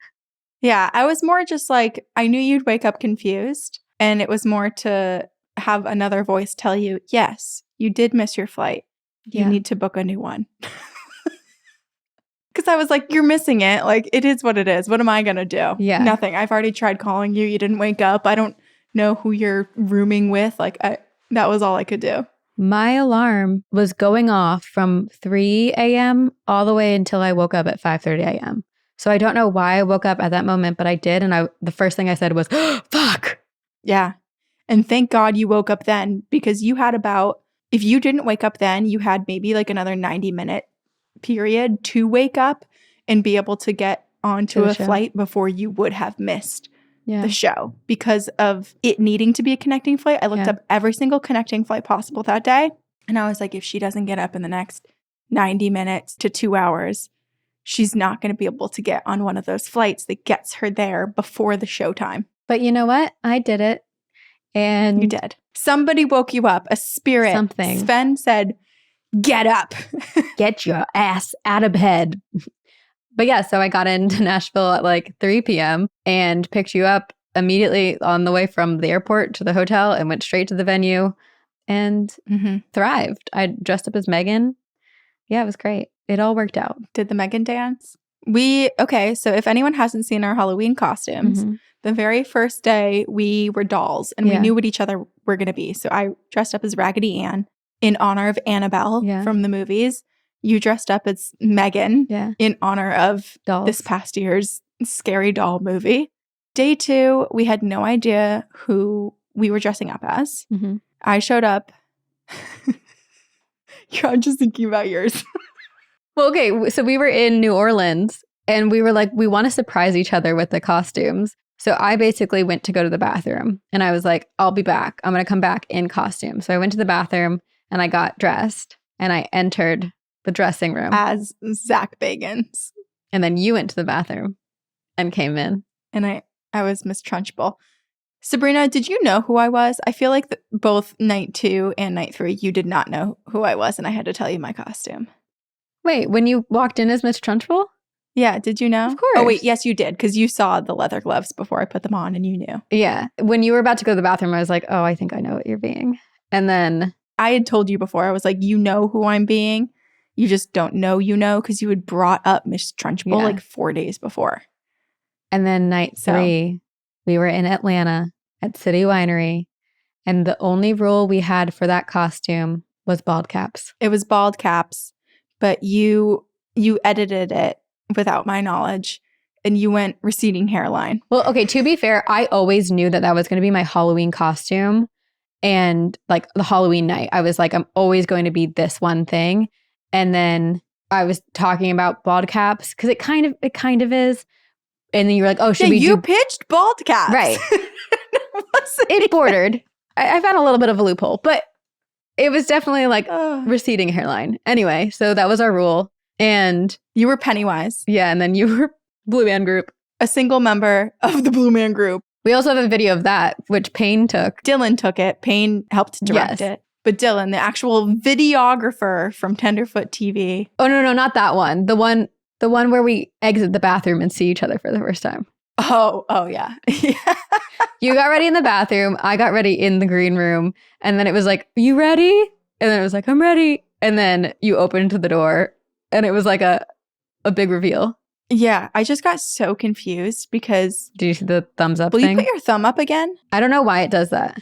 Yeah, I was more just I knew you'd wake up confused, and it was more to have another voice tell you, yes, you did miss your flight. You need to book a new one. Because I was like, you're missing it. It is what it is. What am I going to do? Yeah. Nothing. I've already tried calling you. You didn't wake up. I don't know who you're rooming with. That was all I could do. My alarm was going off from 3 a.m. all the way until I woke up at 5:30 a.m. So I don't know why I woke up at that moment, but I did. And the first thing I said was, oh, fuck. Yeah. And thank God you woke up then, because you had if you didn't wake up then, you had maybe another 90-minute period to wake up and be able to get onto a flight before you would have missed the show. Because of it needing to be a connecting flight, I looked up every single connecting flight possible that day. And I was like, if she doesn't get up in the next 90 minutes to 2 hours, she's not going to be able to get on one of those flights that gets her there before the showtime. But you know what? I did it. And you did. Somebody woke you up. A spirit. Something. Sven said, get up. Get your ass out of bed. But yeah, so I got into Nashville at 3 p.m. and picked you up immediately on the way from the airport to the hotel and went straight to the venue and thrived. I dressed up as Megan. Yeah, it was great. It all worked out. Did the Megan dance? So if anyone hasn't seen our Halloween costumes, the very first day we were dolls and we knew what each other were going to be. So I dressed up as Raggedy Ann in honor of Annabelle from the movies. You dressed up as Megan in honor of this past year's scary doll movie. Day 2, we had no idea who we were dressing up as. I showed up. I'm just thinking about yours. Well, okay. So we were in New Orleans and we were we want to surprise each other with the costumes. So I basically went to go to the bathroom and I was like, I'll be back. I'm going to come back in costume. So I went to the bathroom and I got dressed and I entered the dressing room as Zach Bagans. And then you went to the bathroom and came in. And I was Miss Trunchbull. Sabrina, did you know who I was? I feel like both night 2 and night 3, you did not know who I was, and I had to tell you my costume. Wait, when you walked in as Miss Trunchbull? Yeah, did you know? Of course. Oh, wait, yes, you did, because you saw the leather gloves before I put them on, and you knew. Yeah. When you were about to go to the bathroom, I was like, oh, I think I know what you're being. And then I had told you before, I was like, you know who I'm being. You just don't know because you had brought up Miss Trunchbull like 4 days before. And then night 3, we were in Atlanta at City Winery. And the only rule we had for that costume was bald caps. It was bald caps, but you edited it without my knowledge. And you went receding hairline. Well, okay, to be fair, I always knew that was going to be my Halloween costume. And like the Halloween night, I was like, I'm always going to be this one thing. And then I was talking about bald caps because it kind of is. And then you were like, oh, should we you pitched bald caps. Right. It bordered. I found a little bit of a loophole, but it was definitely like receding hairline. Anyway, so that was our rule. And you were Pennywise. Yeah, and then you were Blue Man Group. A single member of the Blue Man Group. We also have a video of that, which Payne took. Dylan took it. Payne helped direct it. But Dylan, the actual videographer from Tenderfoot TV. Oh, no, not that one. The one where we exit the bathroom and see each other for the first time. Oh, yeah. You got ready in the bathroom. I got ready in the green room. And then it was like, you ready? And then it was like, I'm ready. And then you opened the door and it was like a big reveal. Yeah, I just got so confused because... Did you see the thumbs up thing? Will you put your thumb up again? I don't know why it does that.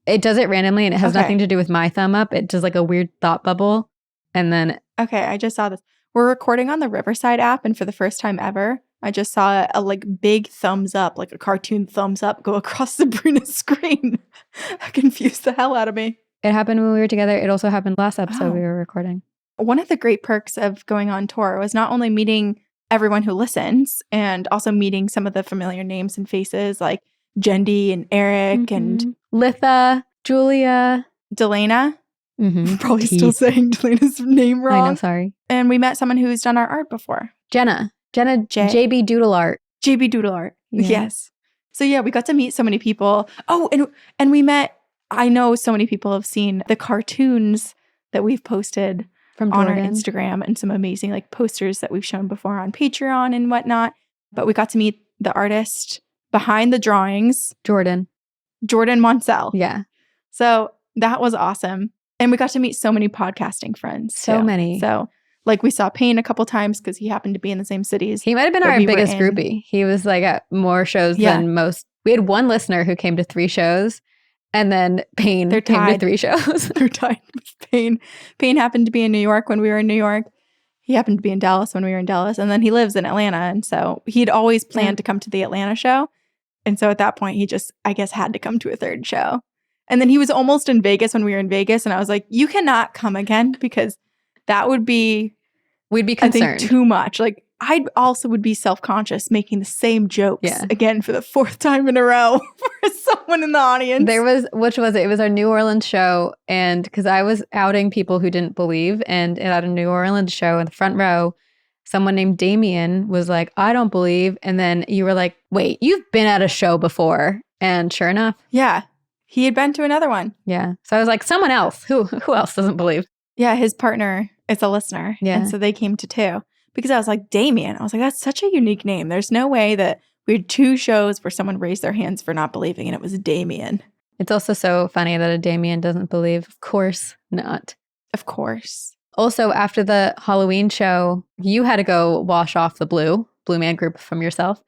It does it randomly and it has nothing to do with my thumb up. It does like a weird thought bubble. And then... Okay, I just saw this. We're recording on the Riverside app, and for the first time ever, I just saw a like big thumbs up, like a cartoon thumbs up go across Sabrina's screen. That confused the hell out of me. It happened when we were together. It also happened last episode we were recording. One of the great perks of going on tour was not only meeting everyone who listens and also meeting some of the familiar names and faces like Jendi and Eric and Litha, Julia, Delana. I'm probably still saying Delana's name wrong. I know, sorry. And we met someone who's done our art before. Jenna, JB Doodle Art. JB Doodle Art. Yeah. Yes. So yeah, we got to meet so many people. Oh, and we met, I know so many people have seen the cartoons that we've posted on our Instagram and some amazing like posters that we've shown before on Patreon and whatnot. But we got to meet the artist behind the drawings. Jordan Monsell. Yeah. So that was awesome. And we got to meet so many podcasting friends. So many. So like we saw Payne a couple times because he happened to be in the same cities. He might have been our biggest groupie. He was like at more shows than most. We had one listener who came to 3 shows. And then Payne came to 3 shows. They're tied with Payne. Payne happened to be in New York when we were in New York. He happened to be in Dallas when we were in Dallas. And then he lives in Atlanta. And so he'd always planned to come to the Atlanta show. And so at that point, he just, I guess, had to come to a 3rd show. And then he was almost in Vegas when we were in Vegas. And I was like, you cannot come again because that would be... We'd be concerned. I think too much. Like, I also would be self-conscious making the same jokes again for the 4th time in a row for someone in the audience. It was our New Orleans show. And because I was outing people who didn't believe. And at a New Orleans show in the front row, someone named Damien was like, I don't believe. And then you were like, wait, you've been at a show before. And sure enough. Yeah. He had been to another one. Yeah. So I was like, someone else. Who else doesn't believe? Yeah. His partner is a listener. Yeah. And so they came to 2. Because I was like, Damien. I was like, that's such a unique name. There's no way that we had 2 shows where someone raised their hands for not believing and it was Damien. It's also so funny that a Damien doesn't believe. Of course not. Of course. Also, after the Halloween show, you had to go wash off the Blue Man Group from yourself.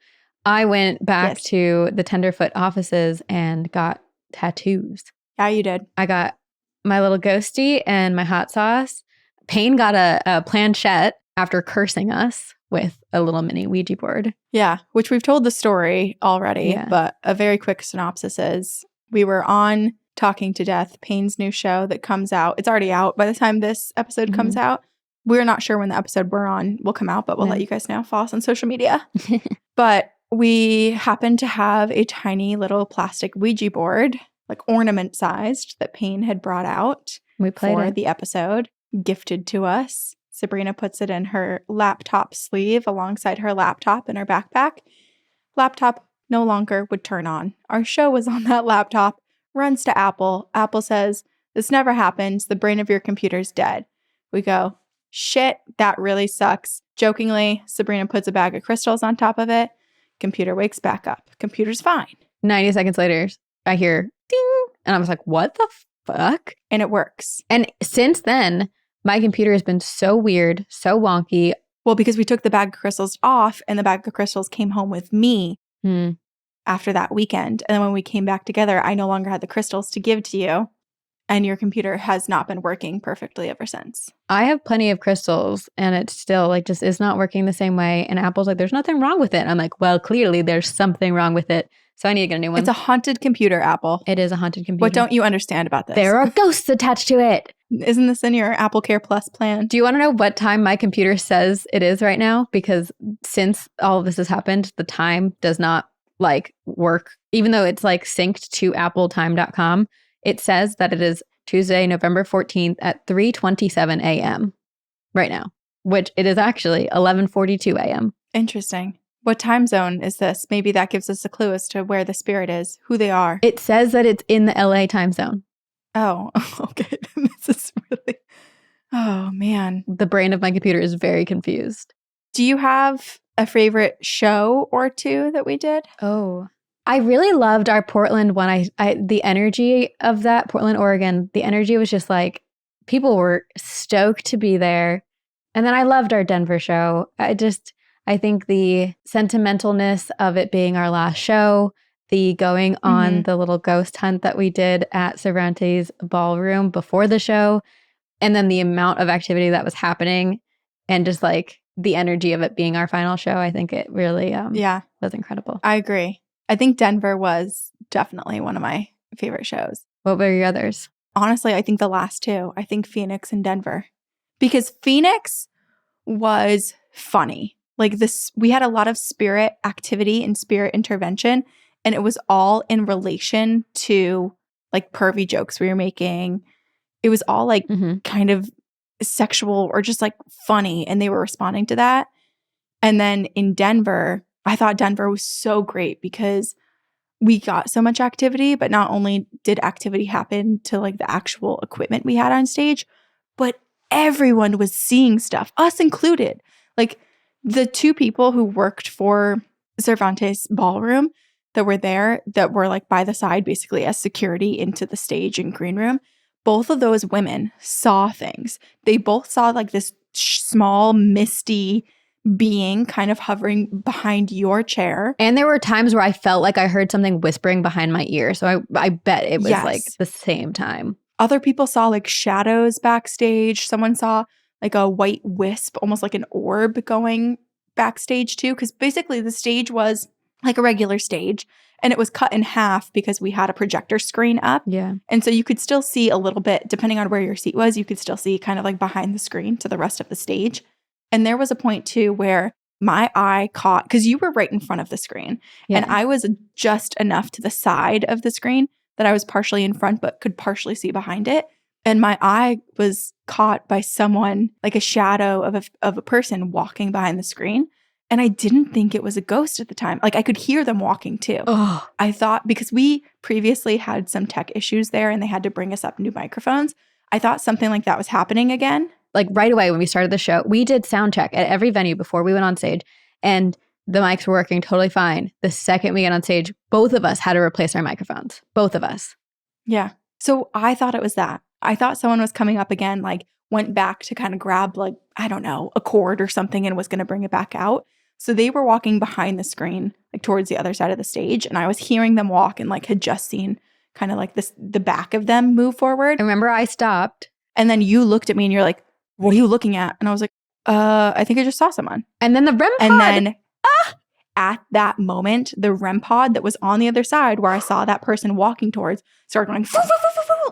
I went back to the Tenderfoot offices and got tattoos. Yeah, you did. I got my little ghosty and my hot sauce. Payne got a planchette after cursing us with a little mini Ouija board. Yeah, which we've told the story already, but a very quick synopsis is we were on Talking to Death, Payne's new show that comes out. It's already out by the time this episode comes out. We're not sure when the episode we're on will come out, but we'll let you guys know. Follow us on social media. But we happened to have a tiny little plastic Ouija board, like ornament sized, that Payne had brought out for the episode, gifted to us. Sabrina puts it in her laptop sleeve alongside her laptop in her backpack. Laptop no longer would turn on. Our show was on that laptop, runs to Apple. Apple says, this never happens. The brain of your computer's dead. We go, shit, that really sucks. Jokingly, Sabrina puts a bag of crystals on top of it. Computer wakes back up. Computer's fine. 90 seconds later, I hear ding. And I was like, what the fuck? And it works. And since then, my computer has been so weird, so wonky. Well, because we took the bag of crystals off and the bag of crystals came home with me after that weekend. And then when we came back together, I no longer had the crystals to give to you. And your computer has not been working perfectly ever since. I have plenty of crystals and it still like just is not working the same way. And Apple's like, there's nothing wrong with it. I'm like, well, clearly there's something wrong with it. So I need to get a new one. It's a haunted computer, Apple. It is a haunted computer. What don't you understand about this? There are ghosts attached to it. Isn't this in your Apple Care Plus plan? Do you want to know what time my computer says it is right now? Because since all of this has happened, the time does not like work. Even though it's like synced to appletime.com, it says that it is Tuesday, November 14th at 3:27 a.m. right now, which it is actually 11:42 a.m. Interesting. What time zone is this? Maybe that gives us a clue as to where the spirit is, who they are. It says that it's in the LA time zone. Oh, okay. This is really... Oh, man. The brain of my computer is very confused. Do you have a favorite show or two that we did? Oh, I really loved our Portland one. The energy of that, Portland, Oregon, the energy was just like, people were stoked to be there. And then I loved our Denver show. I think the sentimentalness of it being our last show, the going on the little ghost hunt that we did at Cervantes Ballroom before the show, and then the amount of activity that was happening and just like the energy of it being our final show, I think it really was incredible. I agree. I think Denver was definitely one of my favorite shows. What were your others? Honestly, I think the last two. I think Phoenix and Denver. Because Phoenix was funny. Like this, we had a lot of spirit activity and spirit intervention, and it was all in relation to like pervy jokes we were making. It was all like kind of sexual or just like funny, and they were responding to that. And then in Denver, I thought Denver was so great because we got so much activity, but not only did activity happen to like the actual equipment we had on stage, but everyone was seeing stuff, us included. Like the two people who worked for Cervantes Ballroom that were there, that were like by the side basically as security into the stage and green room, both of those women saw things. They both saw like this small, misty being kind of hovering behind your chair. And there were times where I felt like I heard something whispering behind my ear. So I bet it was like the same time. Other people saw like shadows backstage. Someone saw like a white wisp, almost like an orb going backstage too. Because basically the stage was like a regular stage and it was cut in half because we had a projector screen up. Yeah. And so you could still see a little bit, depending on where your seat was, you could still see kind of like behind the screen to the rest of the stage. And there was a point too where my eye caught, because you were right in front of the screen. Yeah. And I was just enough to the side of the screen that I was partially in front, but could partially see behind it. And my eye was caught by someone, like a shadow of a person walking behind the screen. And I didn't think it was a ghost at the time. Like I could hear them walking too. Oh. I thought, because we previously had some tech issues there and they had to bring us up new microphones, I thought something like that was happening again. Like right away when we started the show, we did sound check at every venue before we went on stage, and the mics were working totally fine. The second we got on stage, both of us had to replace our microphones. Both of us. Yeah. So I thought it was that. I thought someone was coming up again, like went back to kind of grab like, I don't know, a cord or something and was going to bring it back out. So they were walking behind the screen, like towards the other side of the stage. And I was hearing them walk and like had just seen kind of like the back of them move forward. I remember I stopped. And then you looked at me and you're like, what are you looking at? And I was like, I think I just saw someone. And then the REM pod. And then at that moment, the REM pod that was on the other side where I saw that person walking towards started going,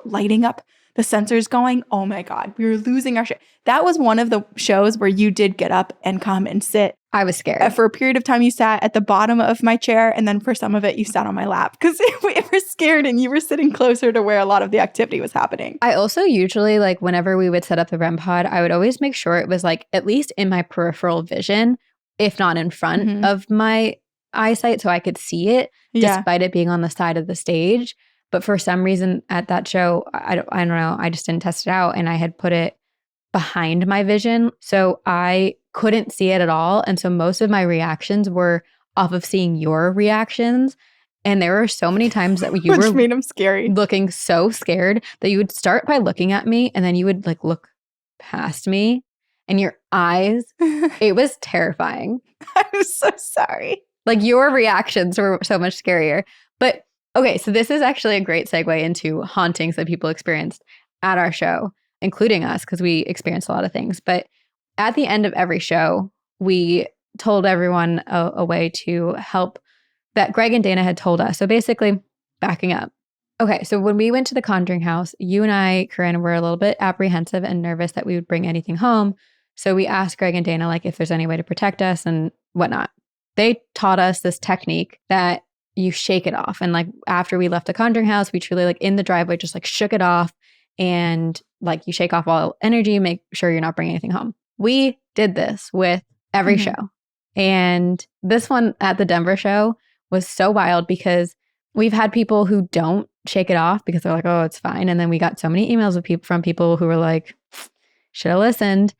lighting up, the sensors going. Oh my God, we were losing our shit. That was one of the shows where you did get up and come and sit. I was scared. For a period of time, you sat at the bottom of my chair. And then for some of it, you sat on my lap because we were scared and you were sitting closer to where a lot of the activity was happening. I also usually, like whenever we would set up the REM pod, I would always make sure it was like at least in my peripheral vision, if not in front of my eyesight, so I could see it despite it being on the side of the stage. But for some reason at that show, I don't know, I just didn't test it out and I had put it behind my vision. So I couldn't see it at all. And so most of my reactions were off of seeing your reactions. And there were so many times that you Which were made him scary. looking so scared that you would start by looking at me and then you would like look past me and your eyes, it was terrifying. I'm so sorry. Like your reactions were so much scarier. But okay, so this is actually a great segue into hauntings that people experienced at our show, including us, because we experienced a lot of things. But at the end of every show, we told everyone a way to help that Greg and Dana had told us. So basically, backing up. Okay, so when we went to the Conjuring House, you and I, Corinne, were a little bit apprehensive and nervous that we would bring anything home. So we asked Greg and Dana, like, if there's any way to protect us and whatnot. They taught us this technique that you shake it off. And like after we left the Conjuring House, we truly like in the driveway just like shook it off and like you shake off all energy, make sure you're not bringing anything home. We did this with every show. And this one at the Denver show was so wild because we've had people who don't shake it off because they're like, oh, it's fine. And then we got so many emails from people who were like, should have listened.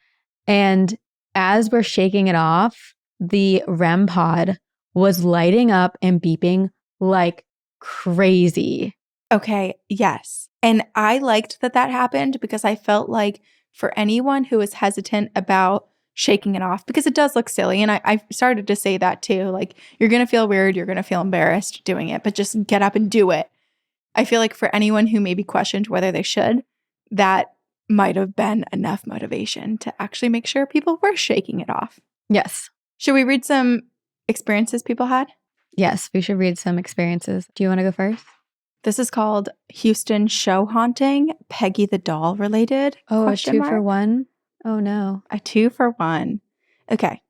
And as we're shaking it off, the REM pod was lighting up and beeping like crazy. Okay, yes. And I liked that happened because I felt like for anyone who is hesitant about shaking it off, because it does look silly. And I started to say that too. Like, you're going to feel weird. You're going to feel embarrassed doing it, but just get up and do it. I feel like for anyone who maybe questioned whether they should, that might have been enough motivation to actually make sure people were shaking it off. Yes. Should we read some experiences people had? Yes, we should read some experiences. Do you want to go first? This is called Houston Show Haunting, Peggy the Doll related. Oh, a 2 for 1? Oh, no. A 2 for 1. Okay.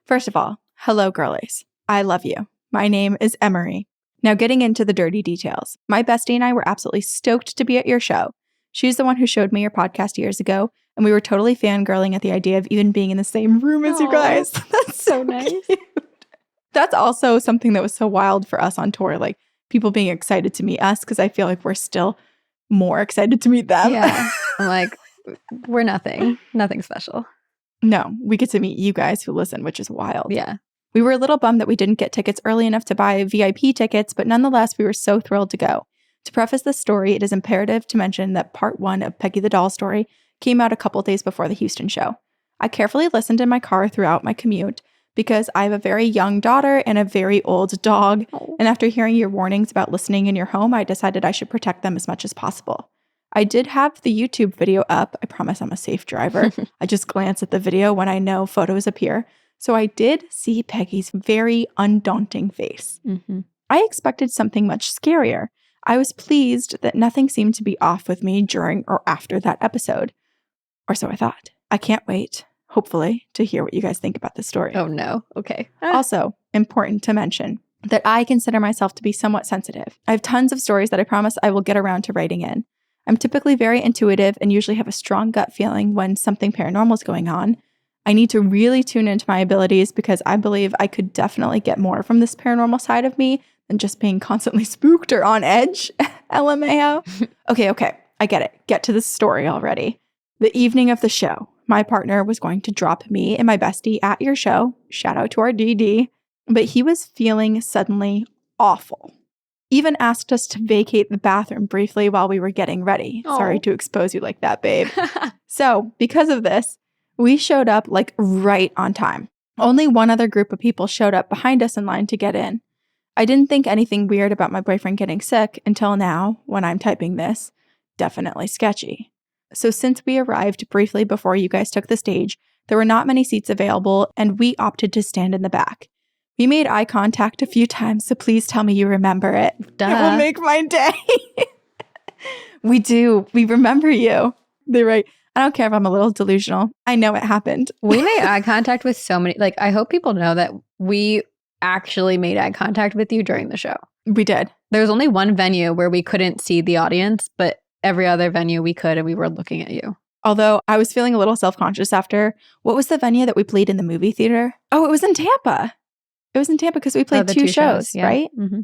First of all, hello, girlies. I love you. My name is Emery. Now getting into the dirty details. My bestie and I were absolutely stoked to be at your show. She's the one who showed me your podcast years ago, and we were totally fangirling at the idea of even being in the same room as you guys. That's so nice. Cute. That's also something that was so wild for us on tour, like people being excited to meet us, because I feel like we're still more excited to meet them. Yeah. I'm like, we're nothing special. No, we get to meet you guys who listen, which is wild. Yeah. We were a little bummed that we didn't get tickets early enough to buy VIP tickets, but nonetheless, we were so thrilled to go. To preface this story, it is imperative to mention that part 1 of Peggy the Doll story came out a couple days before the Houston show. I carefully listened in my car throughout my commute because I have a very young daughter and a very old dog, and after hearing your warnings about listening in your home, I decided I should protect them as much as possible. I did have the YouTube video up. I promise I'm a safe driver. I just glance at the video when I know photos appear. So I did see Peggy's very undaunting face. Mm-hmm. I expected something much scarier. I was pleased that nothing seemed to be off with me during or after that episode. Or so I thought. I can't wait, hopefully, to hear what you guys think about this story. Oh, no. Okay. Also, important to mention that I consider myself to be somewhat sensitive. I have tons of stories that I promise I will get around to writing in. I'm typically very intuitive and usually have a strong gut feeling when something paranormal is going on. I need to really tune into my abilities because I believe I could definitely get more from this paranormal side of me than just being constantly spooked or on edge. LMAO. Okay. I get it. Get to the story already. The evening of the show, my partner was going to drop me and my bestie at your show. Shout out to our DD. But he was feeling suddenly awful. Even asked us to vacate the bathroom briefly while we were getting ready. Oh. Sorry to expose you like that, babe. So, because of this, we showed up like right on time. Only one other group of people showed up behind us in line to get in. I didn't think anything weird about my boyfriend getting sick until now, when I'm typing this. Definitely sketchy. So since we arrived briefly before you guys took the stage, there were not many seats available, and we opted to stand in the back. We made eye contact a few times, so please tell me you remember it. Duh. It will make my day. We do. We remember you. They're right. I don't care if I'm a little delusional. I know it happened. We made eye contact with so many. Like, I hope people know that we actually made eye contact with you during the show. We did. There was only one venue where we couldn't see the audience, but every other venue we could, and we were looking at you. Although I was feeling a little self-conscious after. What was the venue that we played in the movie theater? Oh, it was in Tampa. It was in Tampa because we played the two shows, yeah. right? Mm-hmm.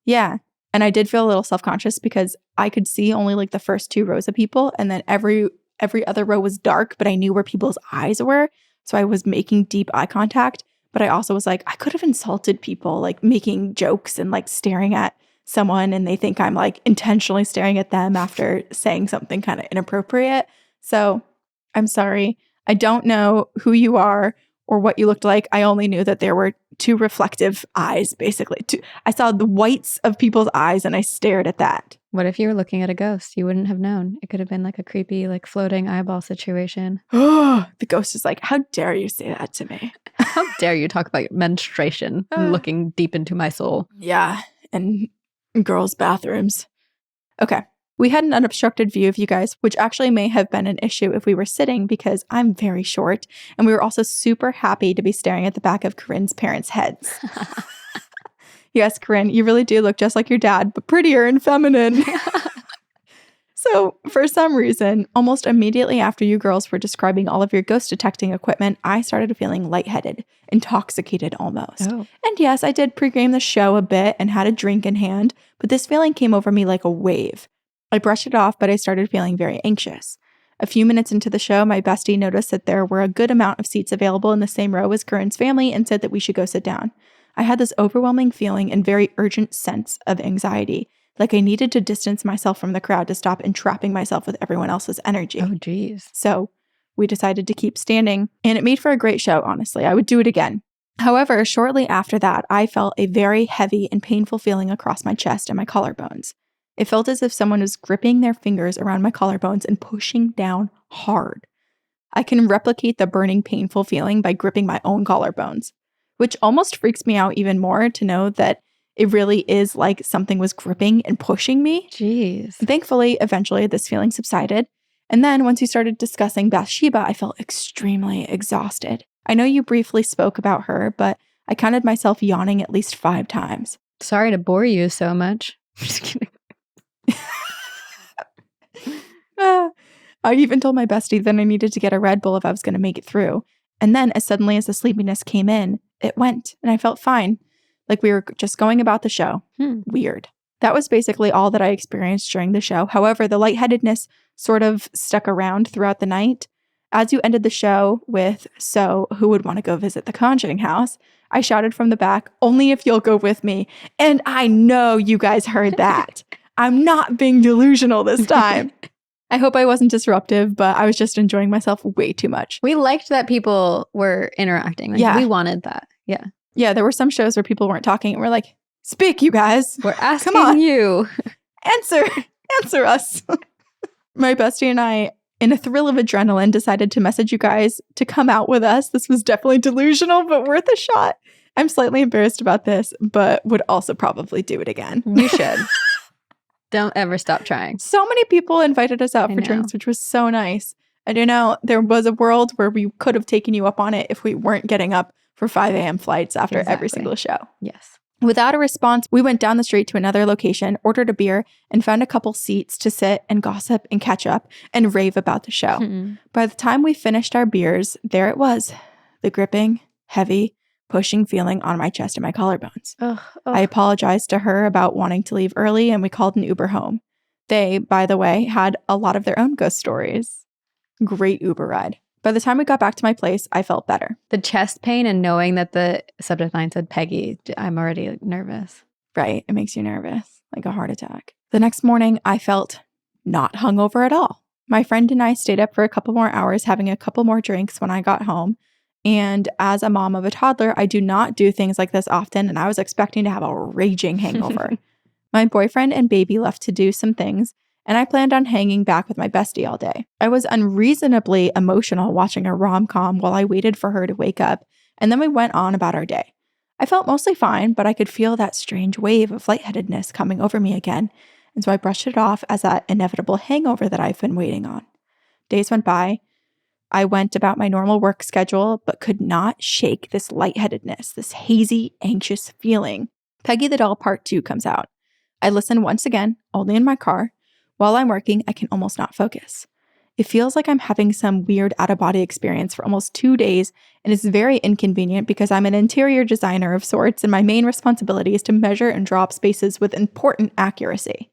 Yeah. And I did feel a little self-conscious because I could see only like the first 2 rows of people, and then every other row was dark, but I knew where people's eyes were. So I was making deep eye contact, But I also was like, I could have insulted people, like making jokes and like staring at someone and they think I'm like intentionally staring at them after saying something kind of inappropriate. So I'm sorry. I don't know who you are or what you looked like. I only knew that there were two reflective eyes, basically. I saw the whites of people's eyes and I stared at that. What if you were looking at a ghost? You wouldn't have known. It could have been like a creepy, like floating eyeball situation. Oh, the ghost is like, how dare you say that to me? How dare you talk about your menstruation looking deep into my soul? Yeah, and girls' bathrooms. Okay. We had an unobstructed view of you guys, which actually may have been an issue if we were sitting because I'm very short. And we were also super happy to be staring at the back of Corinne's parents' heads. Yes, Corinne, you really do look just like your dad, but prettier and feminine. So, for some reason, almost immediately after you girls were describing all of your ghost detecting equipment, I started feeling lightheaded, intoxicated almost. Oh. And yes, I did pregame the show a bit and had a drink in hand, but this feeling came over me like a wave. I brushed it off, but I started feeling very anxious. A few minutes into the show, my bestie noticed that there were a good amount of seats available in the same row as Corinne's family and said that we should go sit down. I had this overwhelming feeling and very urgent sense of anxiety. Like I needed to distance myself from the crowd to stop entrapping myself with everyone else's energy. Oh, geez. So we decided to keep standing, and it made for a great show, honestly. I would do it again. However, shortly after that, I felt a very heavy and painful feeling across my chest and my collarbones. It felt as if someone was gripping their fingers around my collarbones and pushing down hard. I can replicate the burning, painful feeling by gripping my own collarbones, which almost freaks me out even more to know that it really is like something was gripping and pushing me. Jeez. Thankfully, eventually, this feeling subsided. And then once you started discussing Bathsheba, I felt extremely exhausted. I know you briefly spoke about her, but I counted myself yawning at least 5 times. Sorry to bore you so much. Just kidding. I even told my bestie that I needed to get a Red Bull if I was going to make it through. And then as suddenly as the sleepiness came in, it went and I felt fine. Like we were just going about the show. Weird. That was basically all that I experienced during the show. However, the lightheadedness sort of stuck around throughout the night. As you ended the show with, "So, who would want to go visit the Conjuring House?" I shouted from the back, "Only if you'll go with me." And I know you guys heard that. I'm not being delusional this time. I hope I wasn't disruptive, but I was just enjoying myself way too much. We liked that people were interacting. Like, Yeah. We wanted that. Yeah. Yeah, there were some shows where people weren't talking and we're like, "Speak, you guys. We're asking on. you. Answer us." My bestie and I, in a thrill of adrenaline, decided to message you guys to come out with us. This was definitely delusional, but worth a shot. I'm slightly embarrassed about this, but would also probably do it again. You should. Don't ever stop trying. So many people invited us out I for know. drinks, which was so nice. I don't know, there was a world where we could have taken you up on it if we weren't getting up for 5 a.m. flights after every Exactly. single show. Yes. Without a response, we went down the street to another location, ordered a beer, and found a couple seats to sit and gossip and catch up and rave about the show. By the time we finished our beers, there it was, the gripping, heavy, pushing feeling on my chest and my collarbones. I apologized to her about wanting to leave early, and we called an Uber home. They, by the way, had a lot of their own ghost stories. Great Uber ride. By the time we got back to my place, I felt better. The chest pain and knowing that the subject line said Peggy, I'm already nervous. Right. It makes you nervous, like a heart attack. The next morning, I felt not hungover at all. My friend and I stayed up for a couple more hours, having a couple more drinks when I got home. And as a mom of a toddler, I do not do things like this often, and I was expecting to have a raging hangover. My boyfriend and baby left to do some things, and I planned on hanging back with my bestie all day. I was unreasonably emotional watching a rom-com while I waited for her to wake up, and then we went on about our day. I felt mostly fine, but I could feel that strange wave of lightheadedness coming over me again, and so I brushed it off as that inevitable hangover that I've been waiting on. Days went by. I went about my normal work schedule, but could not shake this lightheadedness, this hazy, anxious feeling. Peggy the Doll Part 2 comes out. I listen once again, only in my car. While I'm working, I can almost not focus. It feels like I'm having some weird out-of-body experience for almost 2 days, and it's very inconvenient because I'm an interior designer of sorts, and my main responsibility is to measure and draw up spaces with important accuracy.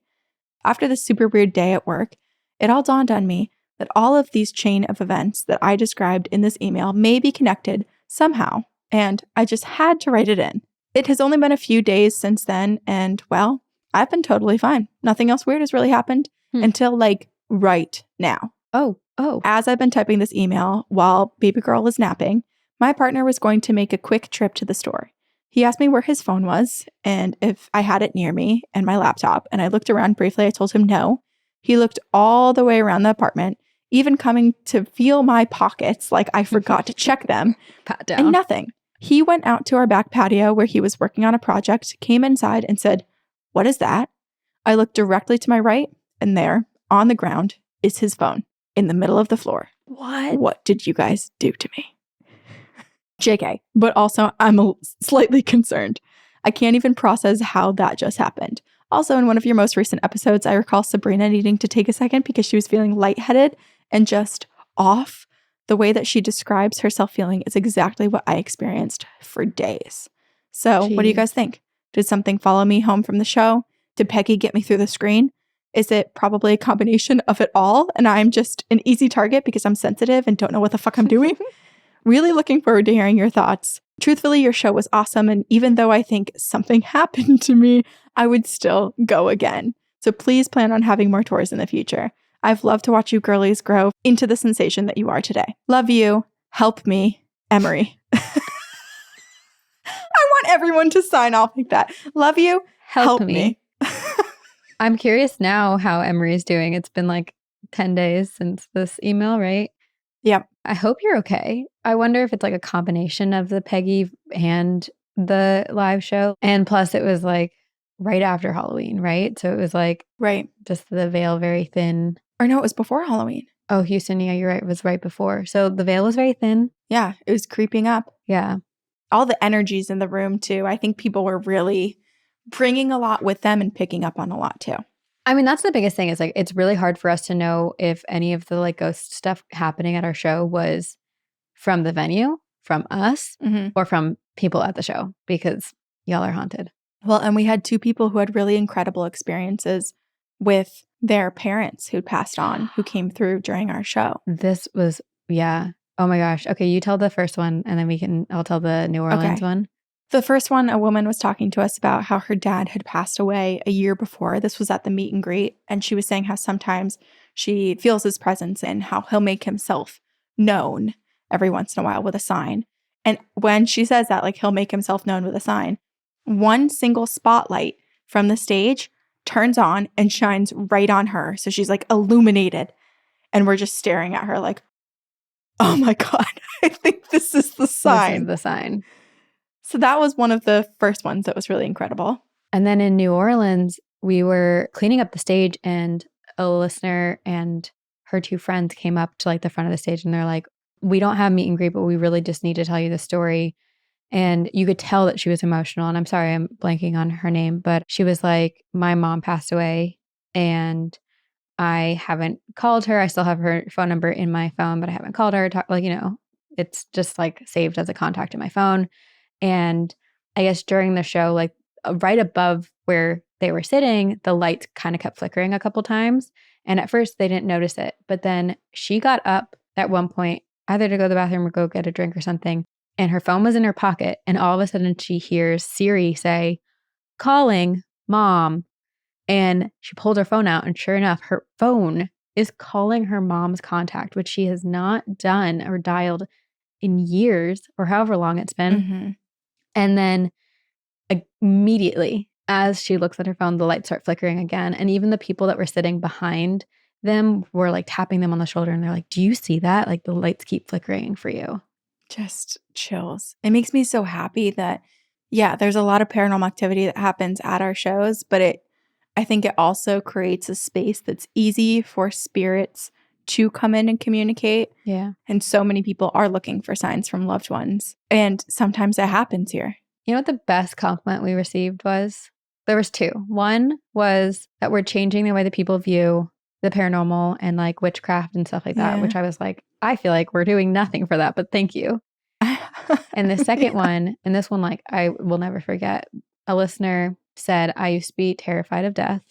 After this super weird day at work, it all dawned on me that all of these chain of events that I described in this email may be connected somehow And I just had to write it in. It has only been a few days since then, and well, I've been totally fine. Nothing else weird has really happened until like right now. Oh. As I've been typing this email while baby girl is napping, my partner was going to make a quick trip to the store. He asked me where his phone was and if I had it near me and my laptop, and I looked around briefly. I told him no. He looked all the way around the apartment, even coming to feel my pockets like I forgot to check them. Pat down. And nothing. He went out to our back patio where he was working on a project, came inside and said, "What is that?" I looked directly to my right, and there, on the ground, is his phone in the middle of the floor. What did you guys do to me? JK, but also I'm slightly concerned. I can't even process how that just happened. Also, in one of your most recent episodes, I recall Sabrina needing to take a second because she was feeling lightheaded and just off. The way that she describes herself feeling is exactly what I experienced for days. So, What do you guys think? Did something follow me home from the show? Did Peggy get me through the screen? Is it probably a combination of it all, and I'm just an easy target because I'm sensitive and don't know what the fuck I'm doing? Really looking forward to hearing your thoughts. Truthfully, your show was awesome, and even though I think something happened to me, I would still go again. So please plan on having more tours in the future. I've loved to watch you girlies grow into the sensation that you are today. Love you. Help me, Emery. I want everyone to sign off like that. Love you. Help me. I'm curious now how Emery's doing. It's been like 10 days since this email, right? Yep. I hope you're okay. I wonder if it's like a combination of the Peggy and the live show. And plus it was like right after Halloween, right? So it was like just the veil very thin. Or no, it was before Halloween. Oh, Houston, yeah, you're right. It was right before. So the veil was very thin. Yeah, it was creeping up. Yeah. All the energies in the room too. I think people were really bringing a lot with them and picking up on a lot too. I mean, that's the biggest thing is like, it's really hard for us to know if any of the like ghost stuff happening at our show was from the venue, from us, or from people at the show because y'all are haunted. Well, and we had two people who had really incredible experiences with their parents who'd passed on, who came through during our show. This was, yeah. Oh my gosh. Okay, you tell the first one and then I'll tell the New Orleans one. The first one, a woman was talking to us about how her dad had passed away a year before. This was at the meet and greet. And she was saying how sometimes she feels his presence and how he'll make himself known every once in a while with a sign. And when she says that, like he'll make himself known with a sign, one single spotlight from the stage turns on and shines right on her. So she's like illuminated. And we're just staring at her like, oh my God, I think this is the sign. This is the sign. So that was one of the first ones that was really incredible. And then in New Orleans, we were cleaning up the stage and a listener and her two friends came up to like the front of the stage and they're like, we don't have meet and greet, but we really just need to tell you the story. And you could tell that she was emotional. And I'm sorry, I'm blanking on her name, but she was like, my mom passed away and I haven't called her. I still have her phone number in my phone, but I haven't called her. It's just like saved as a contact in my phone. And I guess during the show, like right above where they were sitting, the lights kind of kept flickering a couple times. And at first they didn't notice it. But then she got up at one point, either to go to the bathroom or go get a drink or something. And her phone was in her pocket. And all of a sudden she hears Siri say, calling mom. And she pulled her phone out. And sure enough, her phone is calling her mom's contact, which she has not done or dialed in years or however long it's been. Mm-hmm. And then immediately, as she looks at her phone, the lights start flickering again. And even the people that were sitting behind them were like tapping them on the shoulder. And they're like, do you see that? Like the lights keep flickering for you. Just chills. It makes me so happy that, yeah, there's a lot of paranormal activity that happens at our shows, but I think it also creates a space that's easy for spirits to come in and communicate. Yeah. And so many people are looking for signs from loved ones. And sometimes that happens here. You know what the best compliment we received was? There was two. One was that we're changing the way that people view the paranormal and like witchcraft and stuff like that, which I was like, I feel like we're doing nothing for that, but thank you. And the second one, and this one, like I will never forget, a listener said, I used to be terrified of death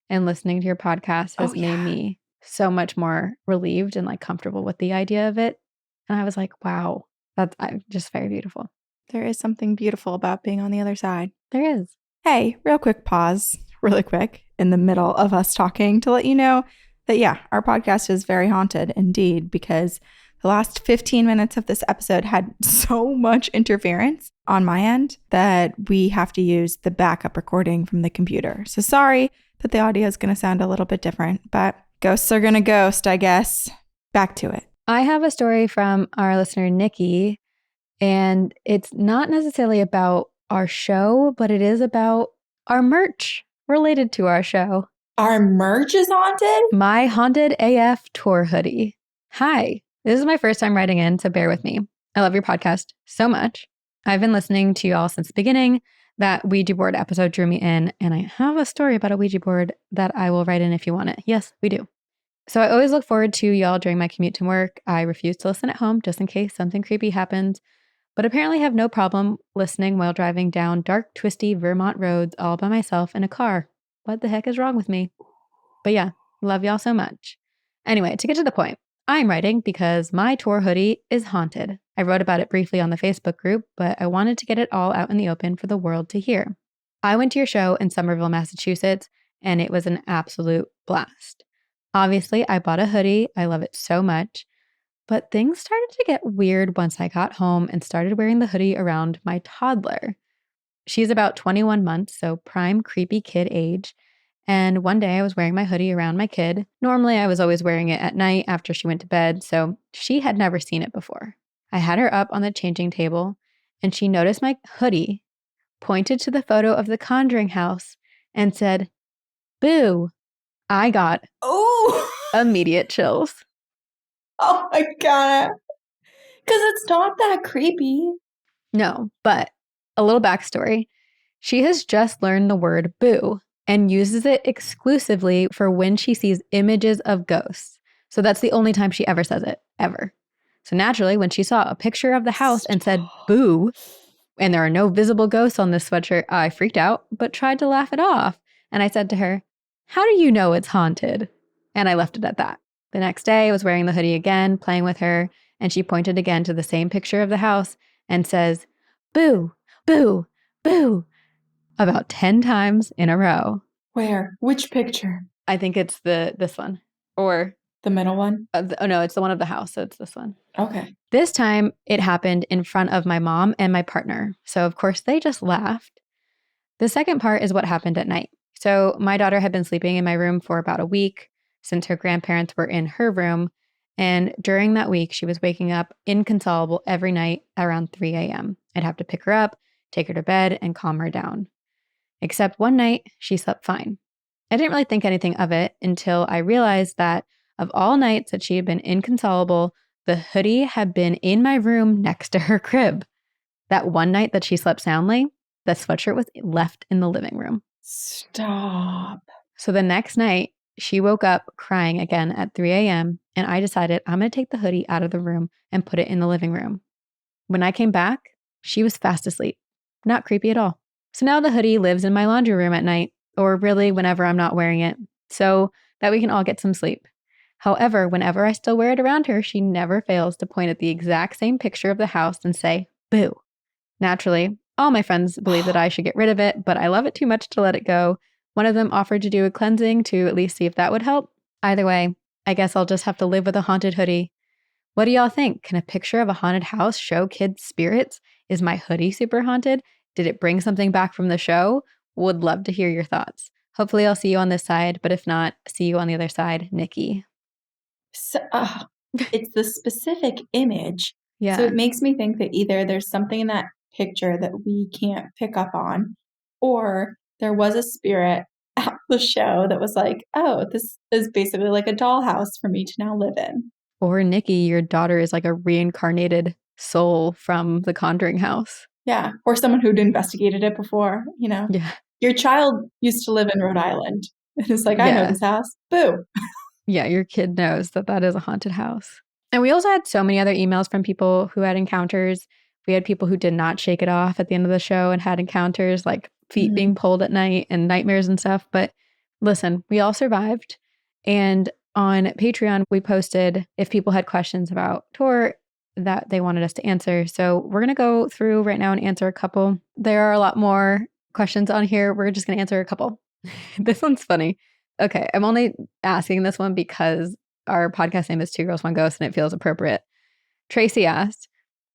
and listening to your podcast has made me so much more relieved and like comfortable with the idea of it. And I was like, wow, that's just very beautiful. There is something beautiful about being on the other side. There is. Hey, real quick pause, really quick, in the middle of us talking to let you know that, yeah, our podcast is very haunted indeed, because the last 15 minutes of this episode had so much interference on my end that we have to use the backup recording from the computer. So sorry that the audio is going to sound a little bit different, but ghosts are going to ghost, I guess. Back to it. I have a story from our listener, Nikki, and it's not necessarily about our show, but it is about our merch related to our show. Our merch is haunted? My Haunted AF tour hoodie. Hi, this is my first time writing in, so bear with me. I love your podcast so much. I've been listening to you all since the beginning. That Ouija board episode drew me in, and I have a story about a Ouija board that I will write in if you want it. Yes, we do. So I always look forward to y'all during my commute to work. I refuse to listen at home just in case something creepy happens, but apparently have no problem listening while driving down dark, twisty Vermont roads all by myself in a car. What the heck is wrong with me? But yeah, love y'all so much. Anyway, to get to the point, I'm writing because my tour hoodie is haunted. I wrote about it briefly on the Facebook group, but I wanted to get it all out in the open for the world to hear. I went to your show in Somerville, Massachusetts, and it was an absolute blast. Obviously, I bought a hoodie. I love it so much. But things started to get weird once I got home and started wearing the hoodie around my toddler. She's about 21 months, so prime creepy kid age. And one day I was wearing my hoodie around my kid. Normally, I was always wearing it at night after she went to bed, so she had never seen it before. I had her up on the changing table, and she noticed my hoodie, pointed to the photo of the Conjuring house, and said, "Boo." I got immediate chills. Oh my God. Because it's not that creepy. No, but a little backstory. She has just learned the word boo and uses it exclusively for when she sees images of ghosts. So that's the only time she ever says it, ever. So naturally, when she saw a picture of the house and said boo, and there are no visible ghosts on this sweatshirt, I freaked out, but tried to laugh it off. And I said to her, "How do you know it's haunted?" And I left it at that. The next day, I was wearing the hoodie again, playing with her, and she pointed again to the same picture of the house and says, "Boo, boo, boo," about 10 times in a row. Where? Which picture? I think it's this one. Or, The middle one? oh no, it's the one of the house, so it's this one. Okay. This time, it happened in front of my mom and my partner. So, of course, they just laughed. The second part is what happened at night. So, my daughter had been sleeping in my room for about a week since her grandparents were in her room. And during that week, she was waking up inconsolable every night around 3 a.m. I'd have to pick her up, take her to bed, and calm her down. Except one night, she slept fine. I didn't really think anything of it until I realized that of all nights that she had been inconsolable, the hoodie had been in my room next to her crib. That one night that she slept soundly, the sweatshirt was left in the living room. Stop. So the next night, she woke up crying again at 3 a.m., and I decided I'm going to take the hoodie out of the room and put it in the living room. When I came back, she was fast asleep. Not creepy at all. So now the hoodie lives in my laundry room at night, or really whenever I'm not wearing it, so that we can all get some sleep. However, whenever I still wear it around her, she never fails to point at the exact same picture of the house and say, "Boo." Naturally, all my friends believe that I should get rid of it, but I love it too much to let it go. One of them offered to do a cleansing to at least see if that would help. Either way, I guess I'll just have to live with a haunted hoodie. What do y'all think? Can a picture of a haunted house show kids spirits? Is my hoodie super haunted? Did it bring something back from the show? Would love to hear your thoughts. Hopefully I'll see you on this side, but if not, see you on the other side, Nikki. So, it's the specific image. Yeah. So it makes me think that either there's something in that picture that we can't pick up on, or there was a spirit at the show that was like, oh, this is basically like a dollhouse for me to now live in. Or Nikki, your daughter is like a reincarnated soul from the Conjuring house. Yeah. Or someone who'd investigated it before, you know. Yeah. Your child used to live in Rhode Island. And it's like, I know this house. Boo. Yeah, your kid knows that that is a haunted house. And we also had so many other emails from people who had encounters. We had people who did not shake it off at the end of the show and had encounters like feet being pulled at night and nightmares and stuff. But listen, we all survived. And on Patreon, we posted if people had questions about tour, that they wanted us to answer. So we're going to go through right now and answer a couple. There are a lot more questions on here. We're just going to answer a couple. This one's funny. Okay, I'm only asking this one because our podcast name is Two Girls, One Ghost, and it feels appropriate. Tracy asked,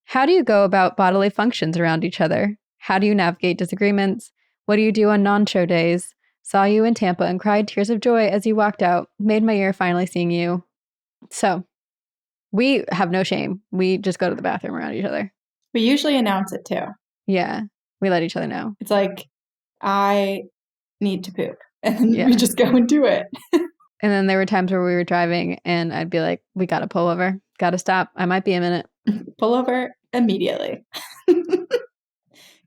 how do you go about bodily functions around each other? How do you navigate disagreements? What do you do on non-show days? Saw you in Tampa and cried tears of joy as you walked out. Made my year finally seeing you. So we have no shame. We just go to the bathroom around each other. We usually announce it too. Yeah, we let each other know. It's like, I need to poop. And then we just go and do it. And then there were times where we were driving and I'd be like, we got to pull over. Got to stop. I might be a minute. Pull over immediately.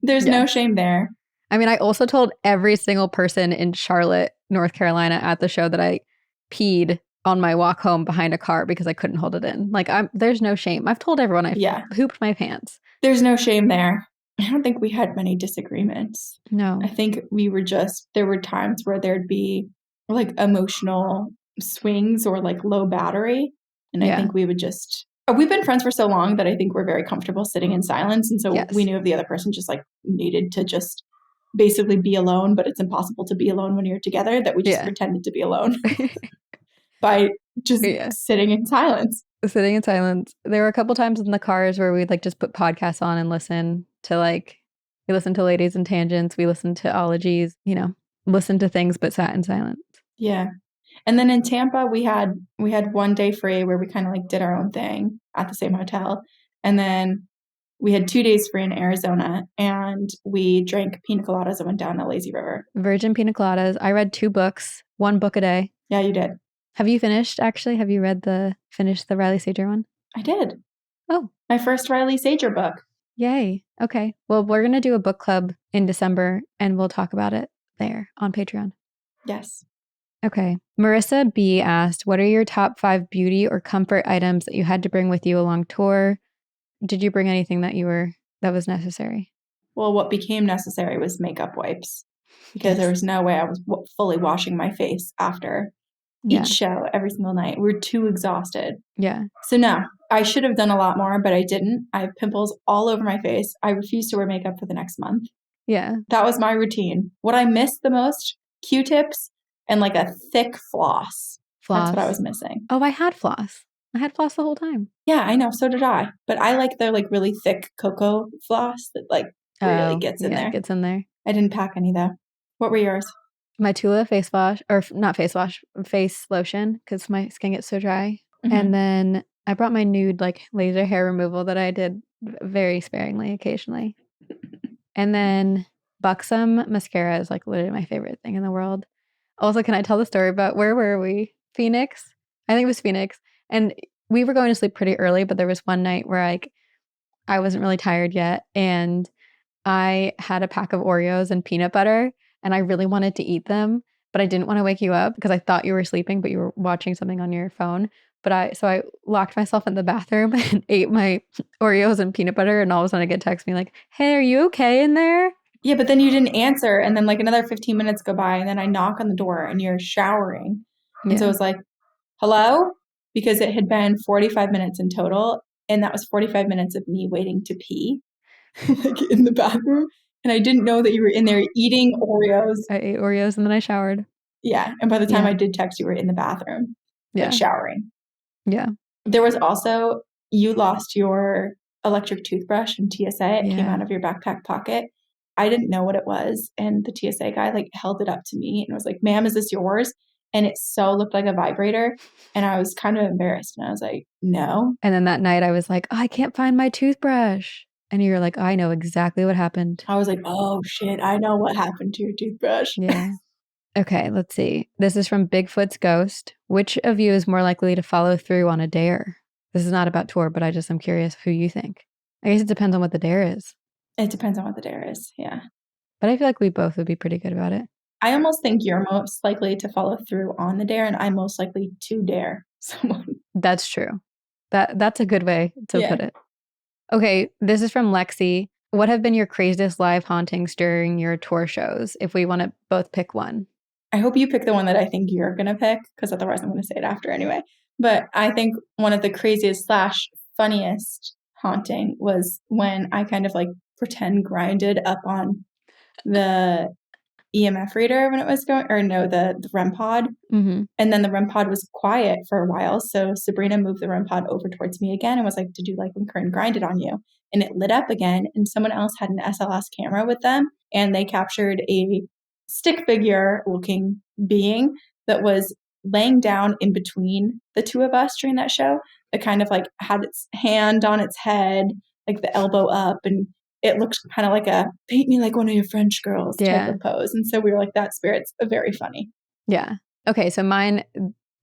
There's no shame there. I mean, I also told every single person in Charlotte, North Carolina at the show that I peed on my walk home behind a car because I couldn't hold it in. Like, there's no shame. I've told everyone I pooped my pants. There's no shame there. I don't think we had many disagreements. No. I think we were there were times where there'd be like emotional swings or like low battery. And I think we would we've been friends for so long that I think we're very comfortable sitting in silence. And so we knew if the other person just like needed to just basically be alone, but it's impossible to be alone when you're together, that we just pretended to be alone by just sitting in silence. Sitting in silence. There were a couple times in the cars where we'd like just put podcasts on and listen to we listened to Ladies and Tangents. We listened to ologies, listened to things, but sat in silence. Yeah. And then in Tampa, we had 1 day free where we kind of like did our own thing at the same hotel. And then we had 2 days free in Arizona and we drank pina coladas and went down the lazy river. Virgin pina coladas. I read 2 books, 1 book a day. Yeah, you did. Have you finished, actually? Have you finished the Riley Sager one? I did. Oh. My first Riley Sager book. Yay. Okay. Well, we're going to do a book club in December and we'll talk about it there on Patreon. Yes. Okay. Marissa B asked, what are your top 5 beauty or comfort items that you had to bring with you along tour? Did you bring anything that was necessary? Well, what became necessary was makeup wipes because there was no way I was fully washing my face after each show every single night. We were too exhausted. Yeah. So no, I should have done a lot more, but I didn't. I have pimples all over my face. I refuse to wear makeup for the next month. Yeah. That was my routine. What I missed the most, Q-tips and like a thick floss. That's what I was missing. Oh, I had floss. I had floss the whole time. Yeah, I know. So did I. But I like the like really thick cocoa floss that like really gets in there. Gets in there. I didn't pack any though. What were yours? My Tula face wash, or not face wash, face lotion, because my skin gets so dry. Mm-hmm. And then I brought my nude like laser hair removal that I did very sparingly occasionally. And then Buxom mascara is like literally my favorite thing in the world. Also, can I tell the story about where were we? Phoenix? I think it was Phoenix. And we were going to sleep pretty early, but there was one night where I wasn't really tired yet. And I had a pack of Oreos and peanut butter and I really wanted to eat them, but I didn't want to wake you up because I thought you were sleeping, but you were watching something on your phone. So I locked myself in the bathroom and ate my Oreos and peanut butter. And all of a sudden I get text me like, hey, are you okay in there? Yeah, but then you didn't answer. And then like another 15 minutes go by and then I knock on the door and you're showering. And so it was like, hello? Because it had been 45 minutes in total. And that was 45 minutes of me waiting to pee like in the bathroom. And I didn't know that you were in there eating Oreos. I ate Oreos and then I showered. Yeah. And by the time I did text, you were in the bathroom, like showering. Yeah. There was also, you lost your electric toothbrush in TSA. It came out of your backpack pocket. I didn't know what it was. And the TSA guy like held it up to me and was like, ma'am, is this yours? And it so looked like a vibrator. And I was kind of embarrassed. And I was like, no. And then that night I was like, oh, I can't find my toothbrush. And you were like, I know exactly what happened. I was like, oh shit, I know what happened to your toothbrush. Yeah. Okay, let's see. This is from Bigfoot's Ghost. Which of you is more likely to follow through on a dare? This is not about tour, but I'm curious who you think. I guess it depends on what the dare is. It depends on what the dare is, yeah. But I feel like we both would be pretty good about it. I almost think you're most likely to follow through on the dare, and I'm most likely to dare someone. That's true. That's a good way to put it. Okay, this is from Lexi. What have been your craziest live hauntings during your tour shows, if we want to both pick one? I hope you pick the one that I think you're going to pick, because otherwise I'm going to say it after anyway. But I think one of the craziest / funniest haunting was when I kind of like pretend grinded up on the EMF reader when it was going, or no, the REM pod. Mm-hmm. And then the REM pod was quiet for a while. So Sabrina moved the REM pod over towards me again and was like, did you like when Corinne grinded on you? And it lit up again. And someone else had an SLS camera with them. And they captured a stick figure looking being that was laying down in between the two of us during that show, that kind of like had its hand on its head, like the elbow up, and it looked kind of like a paint me like one of your French girls type of pose. And so we were like, that spirit's very funny. Yeah. Okay. So mine,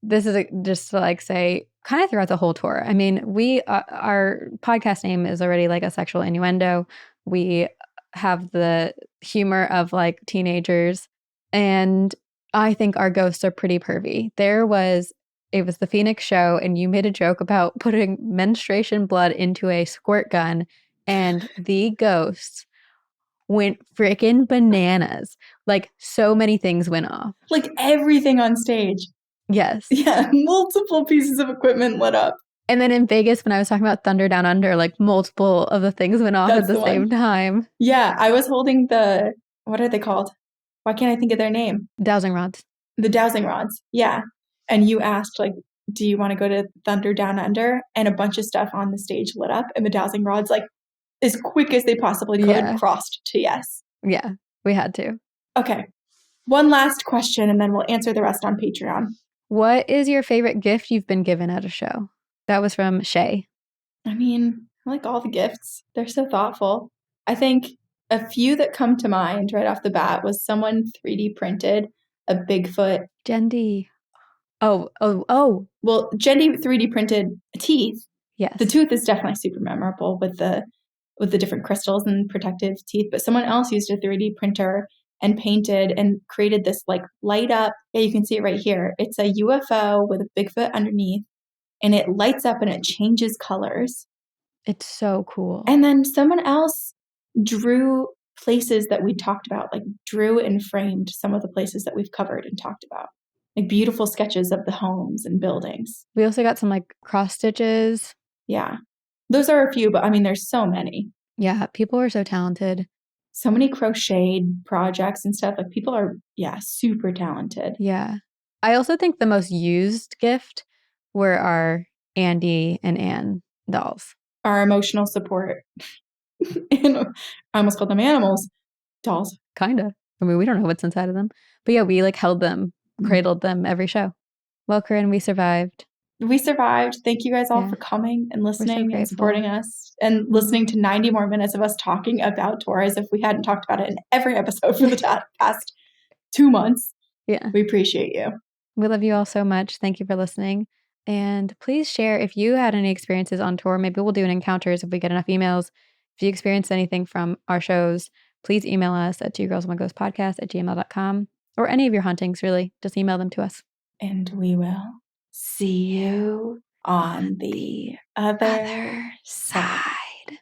this is just to like say kind of throughout the whole tour. I mean, our podcast name is already like a sexual innuendo. We have the humor of like teenagers, and I think our ghosts are pretty pervy. It was the Phoenix show, and you made a joke about putting menstruation blood into a squirt gun, and the ghosts went freaking bananas. Like so many things went off. Like everything on stage. Yes. Yeah, multiple pieces of equipment lit up. And then in Vegas, when I was talking about Thunder Down Under, like multiple of the things went off at the same time. Yeah, I was holding what are they called? Why can't I think of their name? Dowsing rods. The dowsing rods. Yeah. And you asked, like, do you want to go to Thunder Down Under? And a bunch of stuff on the stage lit up, and the dowsing rods, like, as quick as they possibly could, crossed to yes. Yeah, we had to. Okay. One last question, and then we'll answer the rest on Patreon. What is your favorite gift you've been given at a show? That was from Shay. I mean, I like all the gifts. They're so thoughtful. I think a few that come to mind right off the bat was someone 3D printed a Bigfoot. Jendi. Oh. Well, Jendi 3D printed teeth. Yes. The tooth is definitely super memorable with the different crystals and protective teeth. But someone else used a 3D printer and painted and created this like light up. Yeah, you can see it right here. It's a UFO with a Bigfoot underneath, and it lights up and it changes colors. It's so cool. And then someone else drew places that we talked about, like drew and framed some of the places that we've covered and talked about, like beautiful sketches of the homes and buildings. We also got some like cross stitches. Yeah. Those are a few, but I mean, there's so many. Yeah. People are so talented. So many crocheted projects and stuff. Like people are, super talented. Yeah. I also think the most used gift were our Andy and Anne dolls. Our emotional support. And I almost called them animals. Dolls. Kind of. I mean, we don't know what's inside of them. But yeah, we like held them, cradled them every show. Well, Corinne, we survived. We survived. Thank you guys all for coming and listening and supporting us and listening to 90 more minutes of us talking about tour as if we hadn't talked about it in every episode for the past 2 months. Yeah. We appreciate you. We love you all so much. Thank you for listening. And please share if you had any experiences on tour. Maybe we'll do an encounters if we get enough emails. If you experienced anything from our shows, please email us at twogirlsoneghostpodcast@gmail.com, or any of your hauntings, really. Just email them to us. And we will see you on the other side.